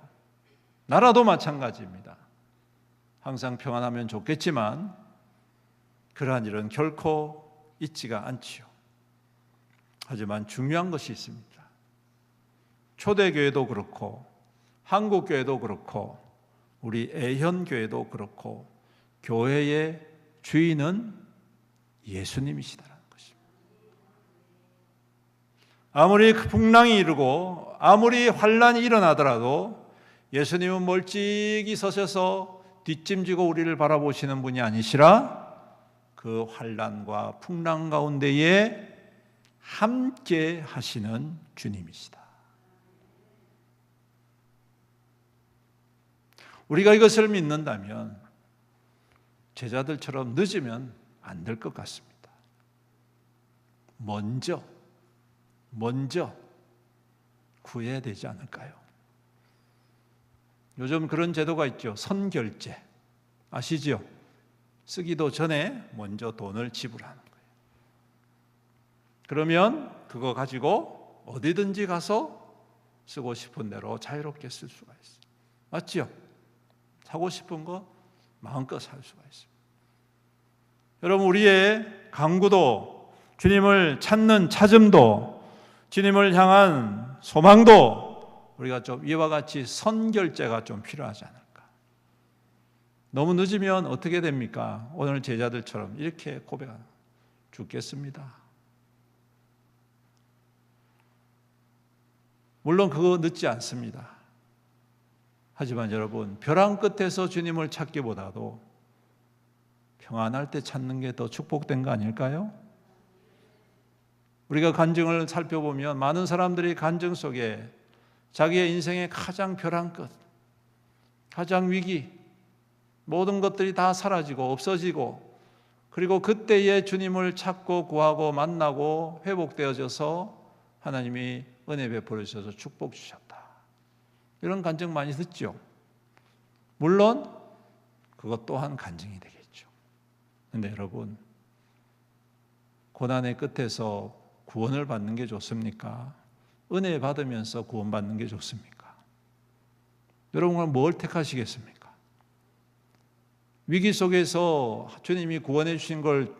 나라도 마찬가지입니다. 항상 평안하면 좋겠지만 그러한 일은 결코 있지가 않지요. 하지만 중요한 것이 있습니다. 초대교회도 그렇고 한국교회도 그렇고 우리 애현교회도 그렇고 교회의 주인은 예수님이시다라는 것입니다. 아무리 풍랑이 이르고 아무리 환란이 일어나더라도 예수님은 멀찍이 서셔서 뒷짐지고 우리를 바라보시는 분이 아니시라 그 환란과 풍랑 가운데에 함께 하시는 주님이시다. 우리가 이것을 믿는다면 제자들처럼 늦으면 안 될 것 같습니다. 먼저 구해야 되지 않을까요? 요즘 그런 제도가 있죠. 선결제. 아시죠? 쓰기도 전에 먼저 돈을 지불하는 거예요. 그러면 그거 가지고 어디든지 가서 쓰고 싶은 대로 자유롭게 쓸 수가 있어요. 맞죠? 사고 싶은 거 마음껏 살 수가 있습니다. 여러분, 우리의 간구도, 주님을 찾는 찾음도, 주님을 향한 소망도 우리가 좀 이와 같이 선결제가 좀 필요하지 않을까. 너무 늦으면 어떻게 됩니까? 오늘 제자들처럼 이렇게 고백하는, 죽겠습니다. 물론 그거 늦지 않습니다. 하지만 여러분, 벼랑 끝에서 주님을 찾기보다도 평안할 때 찾는 게 더 축복된 거 아닐까요? 우리가 간증을 살펴보면 많은 사람들이 간증 속에 자기의 인생의 가장 벼랑 끝, 가장 위기, 모든 것들이 다 사라지고 없어지고, 그리고 그때에 주님을 찾고 구하고 만나고 회복되어져서 하나님이 은혜 베풀어 주셔서 축복 주셨다. 이런 간증 많이 듣죠. 물론 그것 또한 간증이 되겠죠. 그런데 여러분, 고난의 끝에서 구원을 받는 게 좋습니까? 은혜 받으면서 구원받는 게 좋습니까? 여러분은 뭘 택하시겠습니까? 위기 속에서 주님이 구원해 주신 걸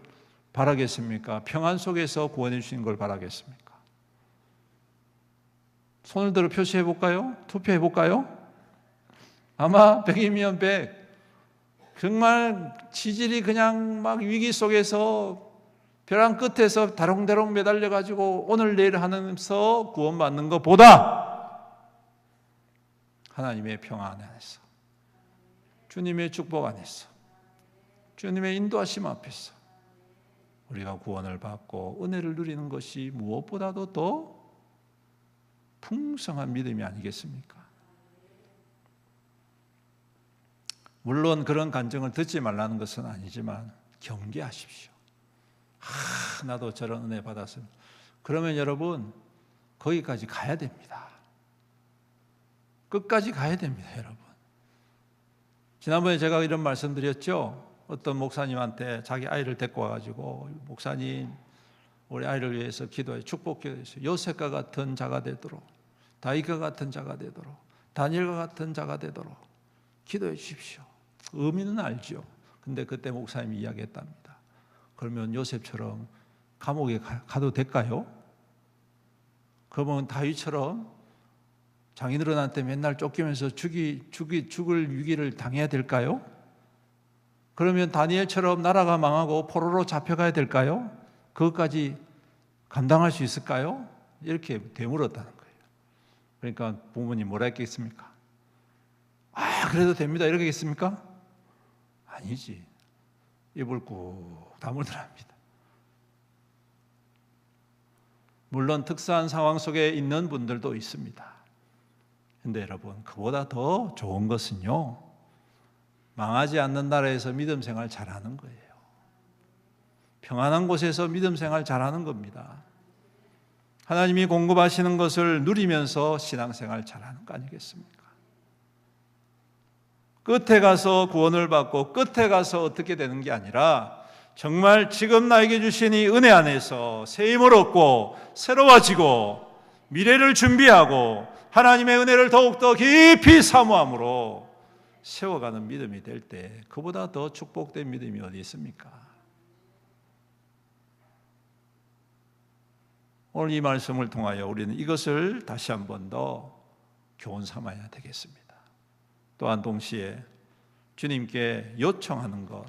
바라겠습니까? 평안 속에서 구원해 주신 걸 바라겠습니까? 손을 들어 표시해 볼까요? 투표해 볼까요? 아마 100이면 100. 정말 치질이 그냥 막 위기 속에서 벼랑 끝에서 다롱다롱 매달려 가지고 오늘 내일 하면서 구원받는 것보다 하나님의 평안 안에서, 주님의 축복 안에서, 주님의 인도하심 앞에서 우리가 구원을 받고 은혜를 누리는 것이 무엇보다도 더 풍성한 믿음이 아니겠습니까? 물론 그런 간증을 듣지 말라는 것은 아니지만 경계하십시오. 나도 저런 은혜 받았으면. 그러면 여러분, 거기까지 가야 됩니다. 끝까지 가야 됩니다, 여러분. 지난번에 제가 이런 말씀 드렸죠. 어떤 목사님한테 자기 아이를 데리고 와가지고, 목사님, 우리 아이를 위해서 기도해, 축복해 주세요. 요셉과 같은 자가 되도록, 다윗과 같은 자가 되도록, 다니엘과 같은 자가 되도록 기도해 주십시오. 의미는 알죠. 근데 그때 목사님이 이야기했답니다. 그러면 요셉처럼 감옥에 가도 될까요? 그러면 다윗처럼 장인어른한테 맨날 쫓기면서 죽을 위기를 당해야 될까요? 그러면 다니엘처럼 나라가 망하고 포로로 잡혀가야 될까요? 그것까지 감당할 수 있을까요? 이렇게 되물었다는 거예요. 그러니까 부모님 뭐라 했겠습니까? 그래도 됩니다 이렇게 했습니까? 아니지. 입을 꾹 다물더랍니다. 물론 특수한 상황 속에 있는 분들도 있습니다. 그런데 여러분, 그보다 더 좋은 것은요, 망하지 않는 나라에서 믿음 생활 잘하는 거예요. 평안한 곳에서 믿음 생활 잘하는 겁니다. 하나님이 공급하시는 것을 누리면서 신앙생활 잘하는 거 아니겠습니까? 끝에 가서 구원을 받고 끝에 가서 어떻게 되는 게 아니라 정말 지금 나에게 주신 이 은혜 안에서 새 힘을 얻고 새로워지고 미래를 준비하고 하나님의 은혜를 더욱더 깊이 사모함으로 세워가는 믿음이 될 때 그보다 더 축복된 믿음이 어디 있습니까? 오늘 이 말씀을 통하여 우리는 이것을 다시 한 번 더 교훈 삼아야 되겠습니다. 또한 동시에 주님께 요청하는 것,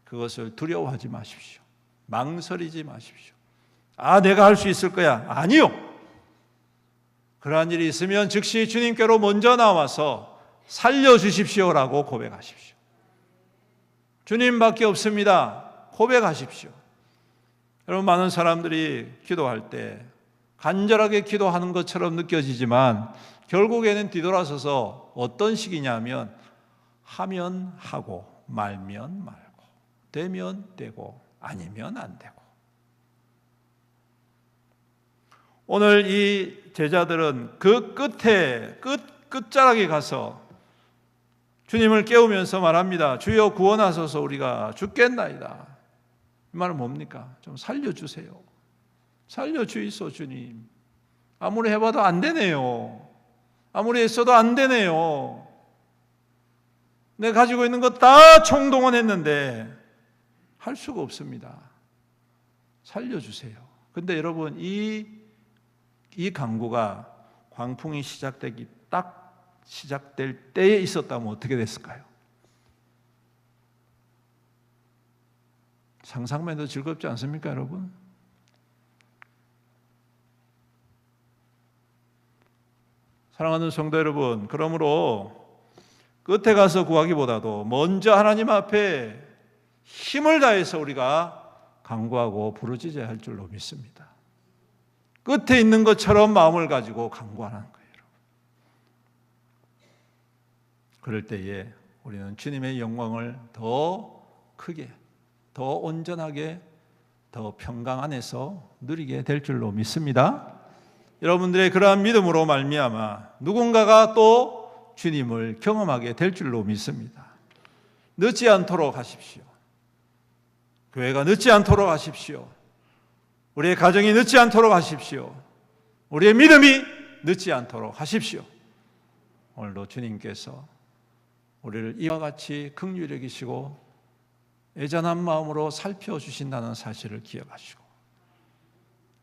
그것을 두려워하지 마십시오. 망설이지 마십시오. 내가 할 수 있을 거야. 아니요. 그러한 일이 있으면 즉시 주님께로 먼저 나와서 살려주십시오라고 고백하십시오. 주님밖에 없습니다. 고백하십시오. 여러분, 많은 사람들이 기도할 때 간절하게 기도하는 것처럼 느껴지지만 결국에는 뒤돌아서서 어떤 식이냐면 하면 하고 말면 말고 되면 되고 아니면 안 되고. 오늘 이 제자들은 그 끝자락에 가서 주님을 깨우면서 말합니다. 주여 구원하소서, 우리가 죽겠나이다. 이 말은 뭡니까? 좀 살려주세요. 살려주이소 주님. 아무리 해봐도 안 되네요. 아무리 했어도 안 되네요. 내가 가지고 있는 것 다 총동원했는데 할 수가 없습니다. 살려주세요. 근데 여러분, 이 간구가 광풍이 시작될 때에 있었다면 어떻게 됐을까요? 상상만 해도 즐겁지 않습니까, 여러분? 사랑하는 성도 여러분, 그러므로 끝에 가서 구하기보다도 먼저 하나님 앞에 힘을 다해서 우리가 간구하고 부르짖어야 할 줄로 믿습니다. 끝에 있는 것처럼 마음을 가지고 간구하는 거예요. 그럴 때에 우리는 주님의 영광을 더 크게, 더 온전하게, 더 평강 안에서 누리게 될 줄로 믿습니다. 여러분들의 그러한 믿음으로 말미암아 누군가가 또 주님을 경험하게 될 줄로 믿습니다. 늦지 않도록 하십시오. 교회가 늦지 않도록 하십시오. 우리의 가정이 늦지 않도록 하십시오. 우리의 믿음이 늦지 않도록 하십시오. 오늘도 주님께서 우리를 이와 같이 긍휼히 여기시고 애잔한 마음으로 살펴주신다는 사실을 기억하시고,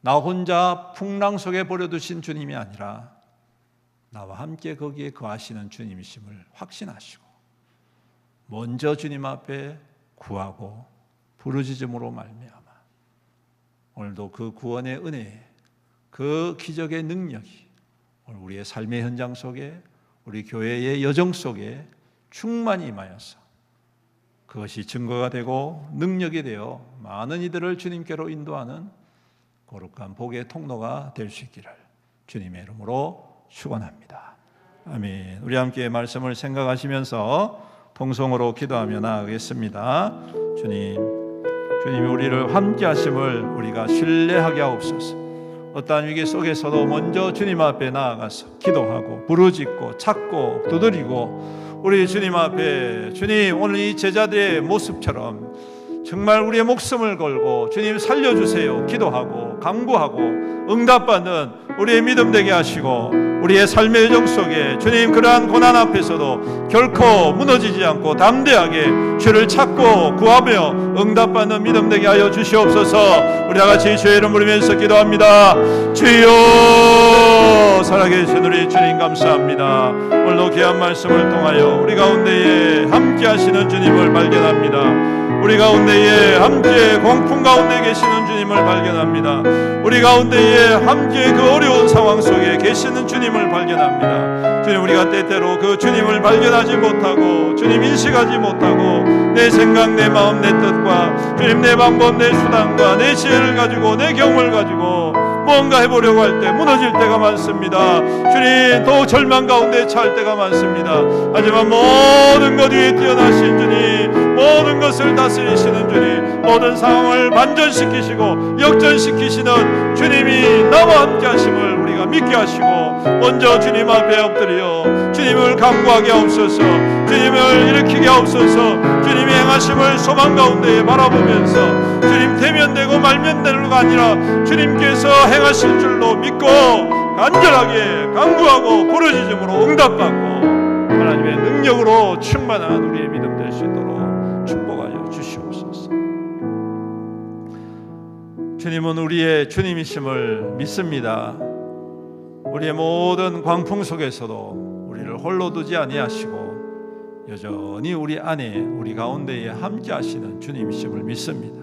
나 혼자 풍랑 속에 버려두신 주님이 아니라 나와 함께 거기에 거하시는 주님이심을 확신하시고 먼저 주님 앞에 구하고 부르짖음으로 말미암아 오늘도 그 구원의 은혜, 그 기적의 능력이 오늘 우리의 삶의 현장 속에, 우리 교회의 여정 속에 충만히 임하여서 그것이 증거가 되고 능력이 되어 많은 이들을 주님께로 인도하는 거룩한 복의 통로가 될 수 있기를 주님의 이름으로 축원합니다. 아멘. 우리 함께 말씀을 생각하시면서 통성으로 기도하며 나아가겠습니다. 주님이 우리를 함께 하심을 우리가 신뢰하게 하옵소서. 어떠한 위기 속에서도 먼저 주님 앞에 나아가서 기도하고 부르짖고 찾고 두드리고 우리 주님 앞에, 주님 오늘 이 제자들의 모습처럼 정말 우리의 목숨을 걸고 주님 살려주세요 기도하고 간구하고 응답받는 우리의 믿음 되게 하시고 우리의 삶의 여정 속에 주님 그러한 고난 앞에서도 결코 무너지지 않고 담대하게 주를 찾고 구하며 응답받는 믿음 되게 하여 주시옵소서. 우리 다같이 주의 이름 부르면서 기도합니다. 주여, 살아계신 우리 주님 감사합니다. 오늘도 귀한 말씀을 통하여 우리 가운데에 함께 하시는 주님을 발견합니다. 우리 가운데에 함께 공풍 가운데 계시는 주님을 발견합니다. 우리 가운데에 함께 그 어려운 상황 속에 계시는 주님을 발견합니다. 주님, 우리가 때때로 그 주님을 발견하지 못하고 주님 인식하지 못하고 내 생각, 내 마음, 내 뜻과 주님 내 방법, 내 수단과 내 지혜를 가지고 내 경험을 가지고 뭔가 해보려고 할 때 무너질 때가 많습니다. 주님, 또 절망 가운데 처할 때가 많습니다. 하지만 모든 것 위에 뛰어나신 주님, 모든 것을 다스리시는 주님, 모든 상황을 반전시키시고 역전시키시는 주님이 나와 함께 하심을 우리가 믿게 하시고 먼저 주님 앞에 엎드려 주님을 간구하게 하옵소서. 주님을 일으키게 하옵소서. 주님이 행하심을 소망 가운데 바라보면서 주님 되면 되고 말면 되는가 아니라 주님께서 행하실 줄로 믿고 간절하게 간구하고 부르짖음으로 응답받고 하나님의 능력으로 충만한 우리의 믿음 될 수 있도록 축복하여 주시옵소서. 주님은 우리의 주님이심을 믿습니다. 우리의 모든 광풍 속에서도 우리를 홀로 두지 아니하시고 여전히 우리 안에 우리 가운데에 함께 하시는 주님이심을 믿습니다.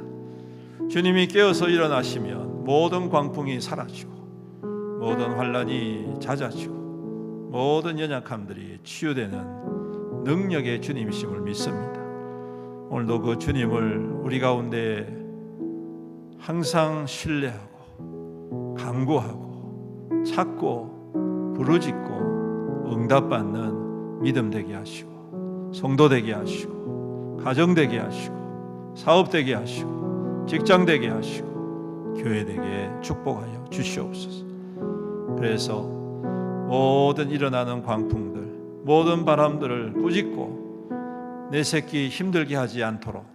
주님이 깨어서 일어나시면 모든 광풍이 사라지고 모든 환난이 잦아지고 모든 연약함들이 치유되는 능력의 주님이심을 믿습니다. 오늘도 그 주님을 우리 가운데 항상 신뢰하고 간구하고 찾고 부르짖고 응답받는 믿음 되게 하시고 성도 되게 하시고 가정 되게 하시고 사업 되게 하시고 직장 되게 하시고 교회 되게 축복하여 주시옵소서. 그래서 모든 일어나는 광풍들 모든 바람들을 꾸짖고 내 새끼 힘들게 하지 않도록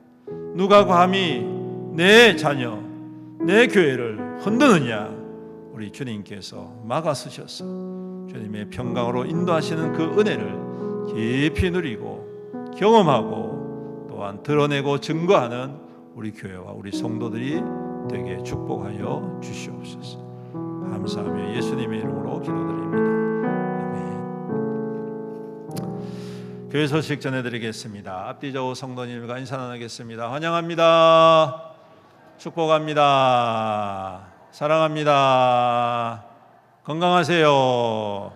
누가 감히 내 자녀 내 교회를 흔드느냐 우리 주님께서 막아서셔서 주님의 평강으로 인도하시는 그 은혜를 깊이 누리고 경험하고 또한 드러내고 증거하는 우리 교회와 우리 성도들이 되게 축복하여 주시옵소서. 감사하며 예수님의 이름으로 기도드립니다. 아멘. 교회 소식 전해드리겠습니다. 앞뒤 좌우 성도님과 인사 나누겠습니다. 환영합니다. 축복합니다. 사랑합니다. 건강하세요.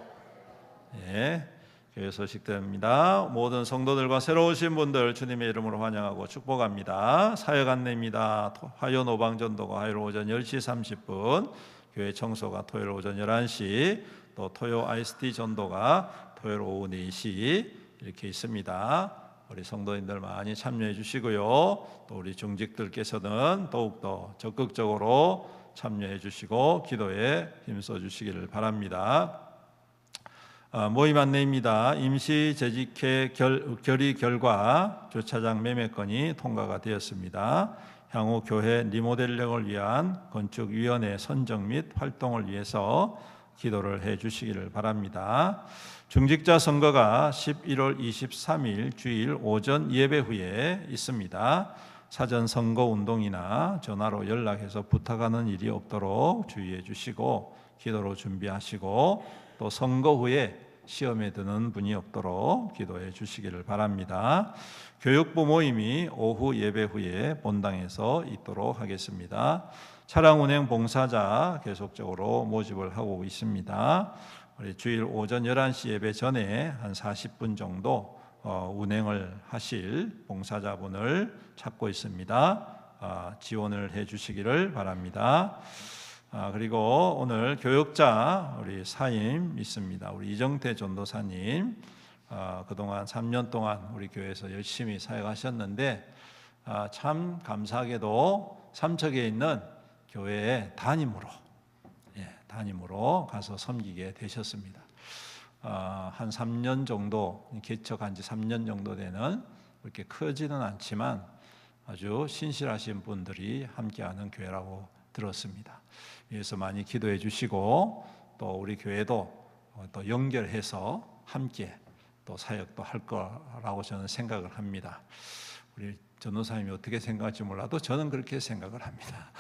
예, 교회 소식입니다. 모든 성도들과 새로 오신 분들 주님의 이름으로 환영하고 축복합니다. 사역 안내입니다. 화요 노방전도가 화요일 오전 10시 30분, 교회 청소가 토요일 오전 11시, 또 토요 IST 전도가 토요일 오후 4시 이렇게 있습니다. 우리 성도님들 많이 참여해 주시고요. 또 우리 중직들께서는 더욱더 적극적으로 참여해 주시고 기도에 힘써 주시기를 바랍니다. 모임 안내입니다. 임시 재직회 결의 결과 주차장 매매건이 통과가 되었습니다. 향후 교회 리모델링을 위한 건축위원회 선정 및 활동을 위해서 기도를 해 주시기를 바랍니다. 중직자 선거가 11월 23일 주일 오전 예배 후에 있습니다. 사전 선거 운동이나 전화로 연락해서 부탁하는 일이 없도록 주의해 주시고 기도로 준비하시고 또 선거 후에 시험에 드는 분이 없도록 기도해 주시기를 바랍니다. 교육부 모임이 오후 예배 후에 본당에서 있도록 하겠습니다. 차량 운행 봉사자 계속적으로 모집을 하고 있습니다. 우리 주일 오전 11시 예배 전에 한 40분 정도 운행을 하실 봉사자분을 찾고 있습니다. 지원을 해 주시기를 바랍니다. 그리고 오늘 교역자 우리 사임 있습니다. 우리 이정태 전도사님 그동안 3년 동안 우리 교회에서 열심히 사역하셨는데 참 감사하게도 삼척에 있는 교회의 담임으로 가서 섬기게 되셨습니다. 한 3년 정도 개척한 지 3년 정도 되는 그렇게 크지는 않지만 아주 신실하신 분들이 함께하는 교회라고 들었습니다. 위해서 많이 기도해 주시고 또 우리 교회도 또 연결해서 함께 또 사역도 할 거라고 저는 생각을 합니다. 우리 전도사님이 어떻게 생각할지 몰라도 저는 그렇게 생각을 합니다.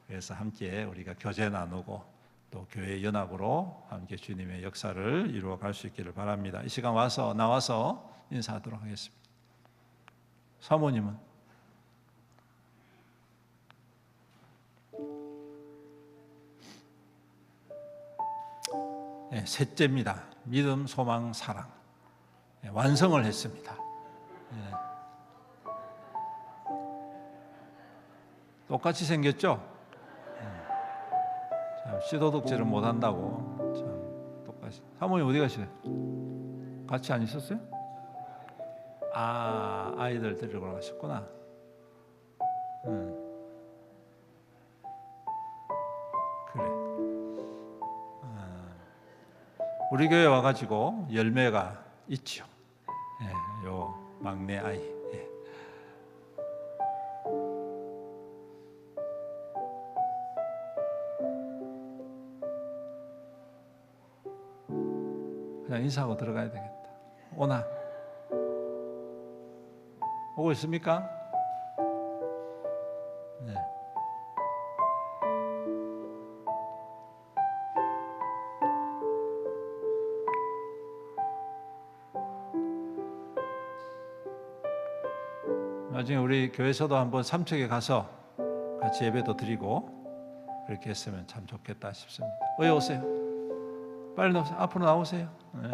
그래서 함께 우리가 교제 나누고 또 교회 연합으로 함께 주님의 역사를 이루어 갈 수 있기를 바랍니다. 이 시간 나와서 인사하도록 하겠습니다. 사모님은? 네, 셋째입니다. 믿음, 소망, 사랑. 네, 완성을 했습니다. 네. 똑같이 생겼죠? 참, 시도독지를 못한다고 참 똑같이. 사모님 어디 가시나요? 같이 안 있었어요? 아이들 데리러 가셨구나. 그래. 우리 교회 와가지고 열매가 있죠. 예, 요 막내 아이. 예. 그냥 인사하고 들어가야 되겠다. 오나? 오고 있습니까? 네. 나중에 우리 교회에서도 한번 삼척에 가서 같이 예배도 드리고 그렇게 했으면 참 좋겠다 싶습니다. 어여 오세요. 빨리 나오세요. 앞으로 나오세요. 네.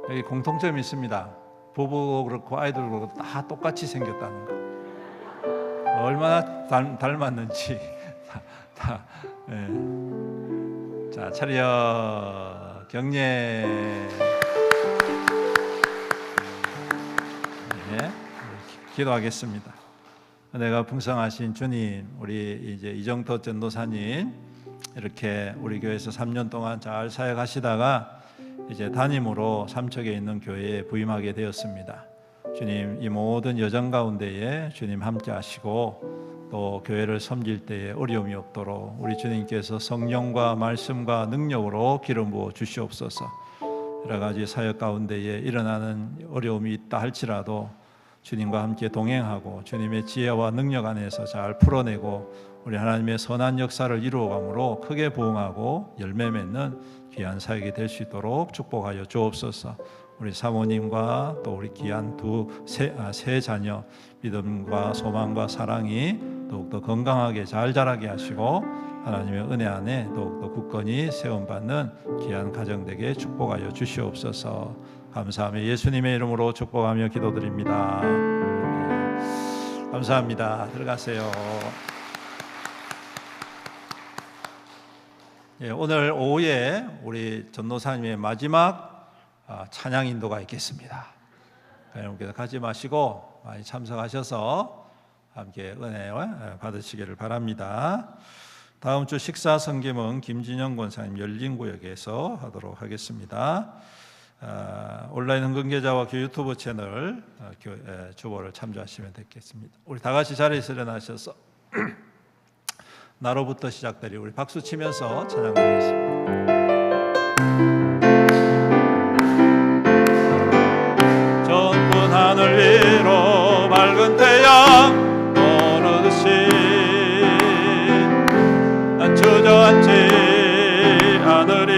여기 공통점이 있습니다. 부부도 그렇고 아이들도 그렇고 다 똑같이 생겼다는 거. 얼마나 닮았는지 네. 자, 차려 경례. 네. 기도하겠습니다. 은혜가 풍성하신 주님, 우리 이제 이정도 전도사님 이렇게 우리 교회에서 3년 동안 잘 사역하시다가 이제 담임으로 삼척에 있는 교회에 부임하게 되었습니다. 주님, 이 모든 여정 가운데에 주님 함께 하시고 또 교회를 섬길 때에 어려움이 없도록 우리 주님께서 성령과 말씀과 능력으로 기름 부어 주시옵소서. 여러 가지 사역 가운데에 일어나는 어려움이 있다 할지라도 주님과 함께 동행하고 주님의 지혜와 능력 안에서 잘 풀어내고 우리 하나님의 선한 역사를 이루어감으로 크게 부흥하고 열매 맺는 귀한 사역이 될 수 있도록 축복하여 주옵소서. 우리 사모님과 또 우리 귀한 세 자녀 믿음과 소망과 사랑이 더욱더 건강하게 잘 자라게 하시고 하나님의 은혜 안에 더욱더 굳건히 세움받는 귀한 가정 되게 축복하여 주시옵소서. 감사하며 예수님의 이름으로 축복하며 기도드립니다. 감사합니다. 들어가세요. 예, 오늘 오후에 우리 전도사님의 마지막 찬양 인도가 있겠습니다. 여러분께서 가지 마시고 많이 참석하셔서 함께 은혜 받으시기를 바랍니다. 다음 주 식사 섬김은 김진영 권사님 열린구역에서 하도록 하겠습니다. 온라인 흥근계좌와 유튜브 채널 주보를 참조하시면 되겠습니다. 우리 다 같이 자리에서 일어나셔서 나로부터 시작되리 우리 박수 치면서 찬양드리겠습니다. 전분 하늘 위로 밝은 태양 오르듯이 난 주저앉지 않으리.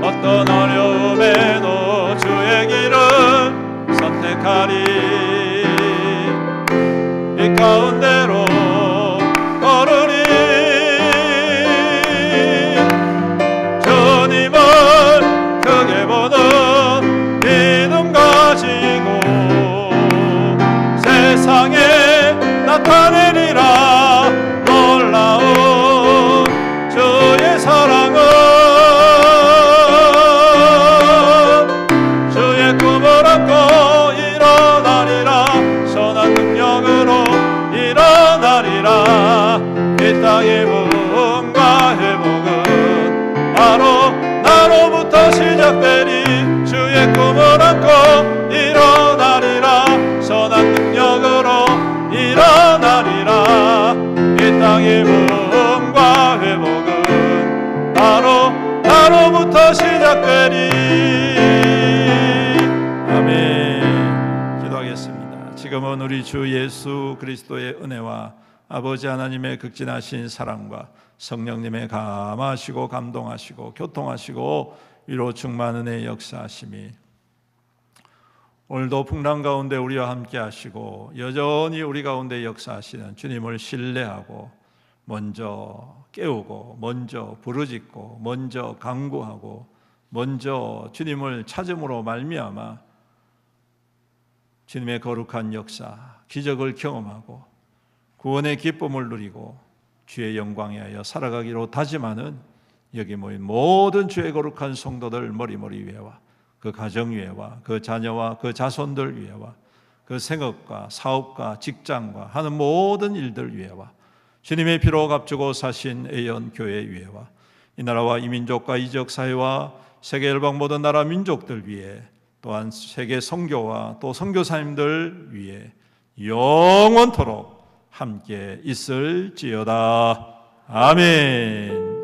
어떤 어려움에도 주의 길을 선택하리. 이 가운데로 걸으리. 주님을 크게 보는 믿음 가지고 세상에 나타내리라. 놀라운 주의 사랑은 주의 꿈을 안고 일어나리라. 선한 능력으로 일어나리라. 이 땅의 부흥과 회복은 바로 나로부터 시작되리. 주의 꿈을 안고 일어나리라. 선한 능력으로 일어나리라. 이 땅의 부흥과 회복은 바로 나로부터 시작되리. 아멘. 기도하겠습니다. 지금은 우리 주 예수 그리스도의 은혜와 아버지 하나님의 극진하신 사랑과 성령님의 감하시고 감동하시고 교통하시고 위로 충만 은혜의 역사하심이 오늘도 풍랑 가운데 우리와 함께 하시고 여전히 우리 가운데 역사하시는 주님을 신뢰하고 먼저 깨우고 먼저 부르짖고 먼저 간구하고 먼저 주님을 찾음으로 말미암아 주님의 거룩한 역사, 기적을 경험하고 구원의 기쁨을 누리고 주의 영광에 하여 살아가기로 다짐하는 여기 모인 모든 주의 거룩한 성도들 머리머리 위에와 그 가정 위에와 그 자녀와 그 자손들 위에와 그 생업과 사업과 직장과 하는 모든 일들 위에와 주님의 피로 값주고 사신 애연 교회 위에와 이 나라와 이 민족과 이 지역 사회와 세계 열방 모든 나라 민족들 위해 또한 세계 선교와 또 선교사님들 위해 영원토록 함께 있을지어다. 아멘.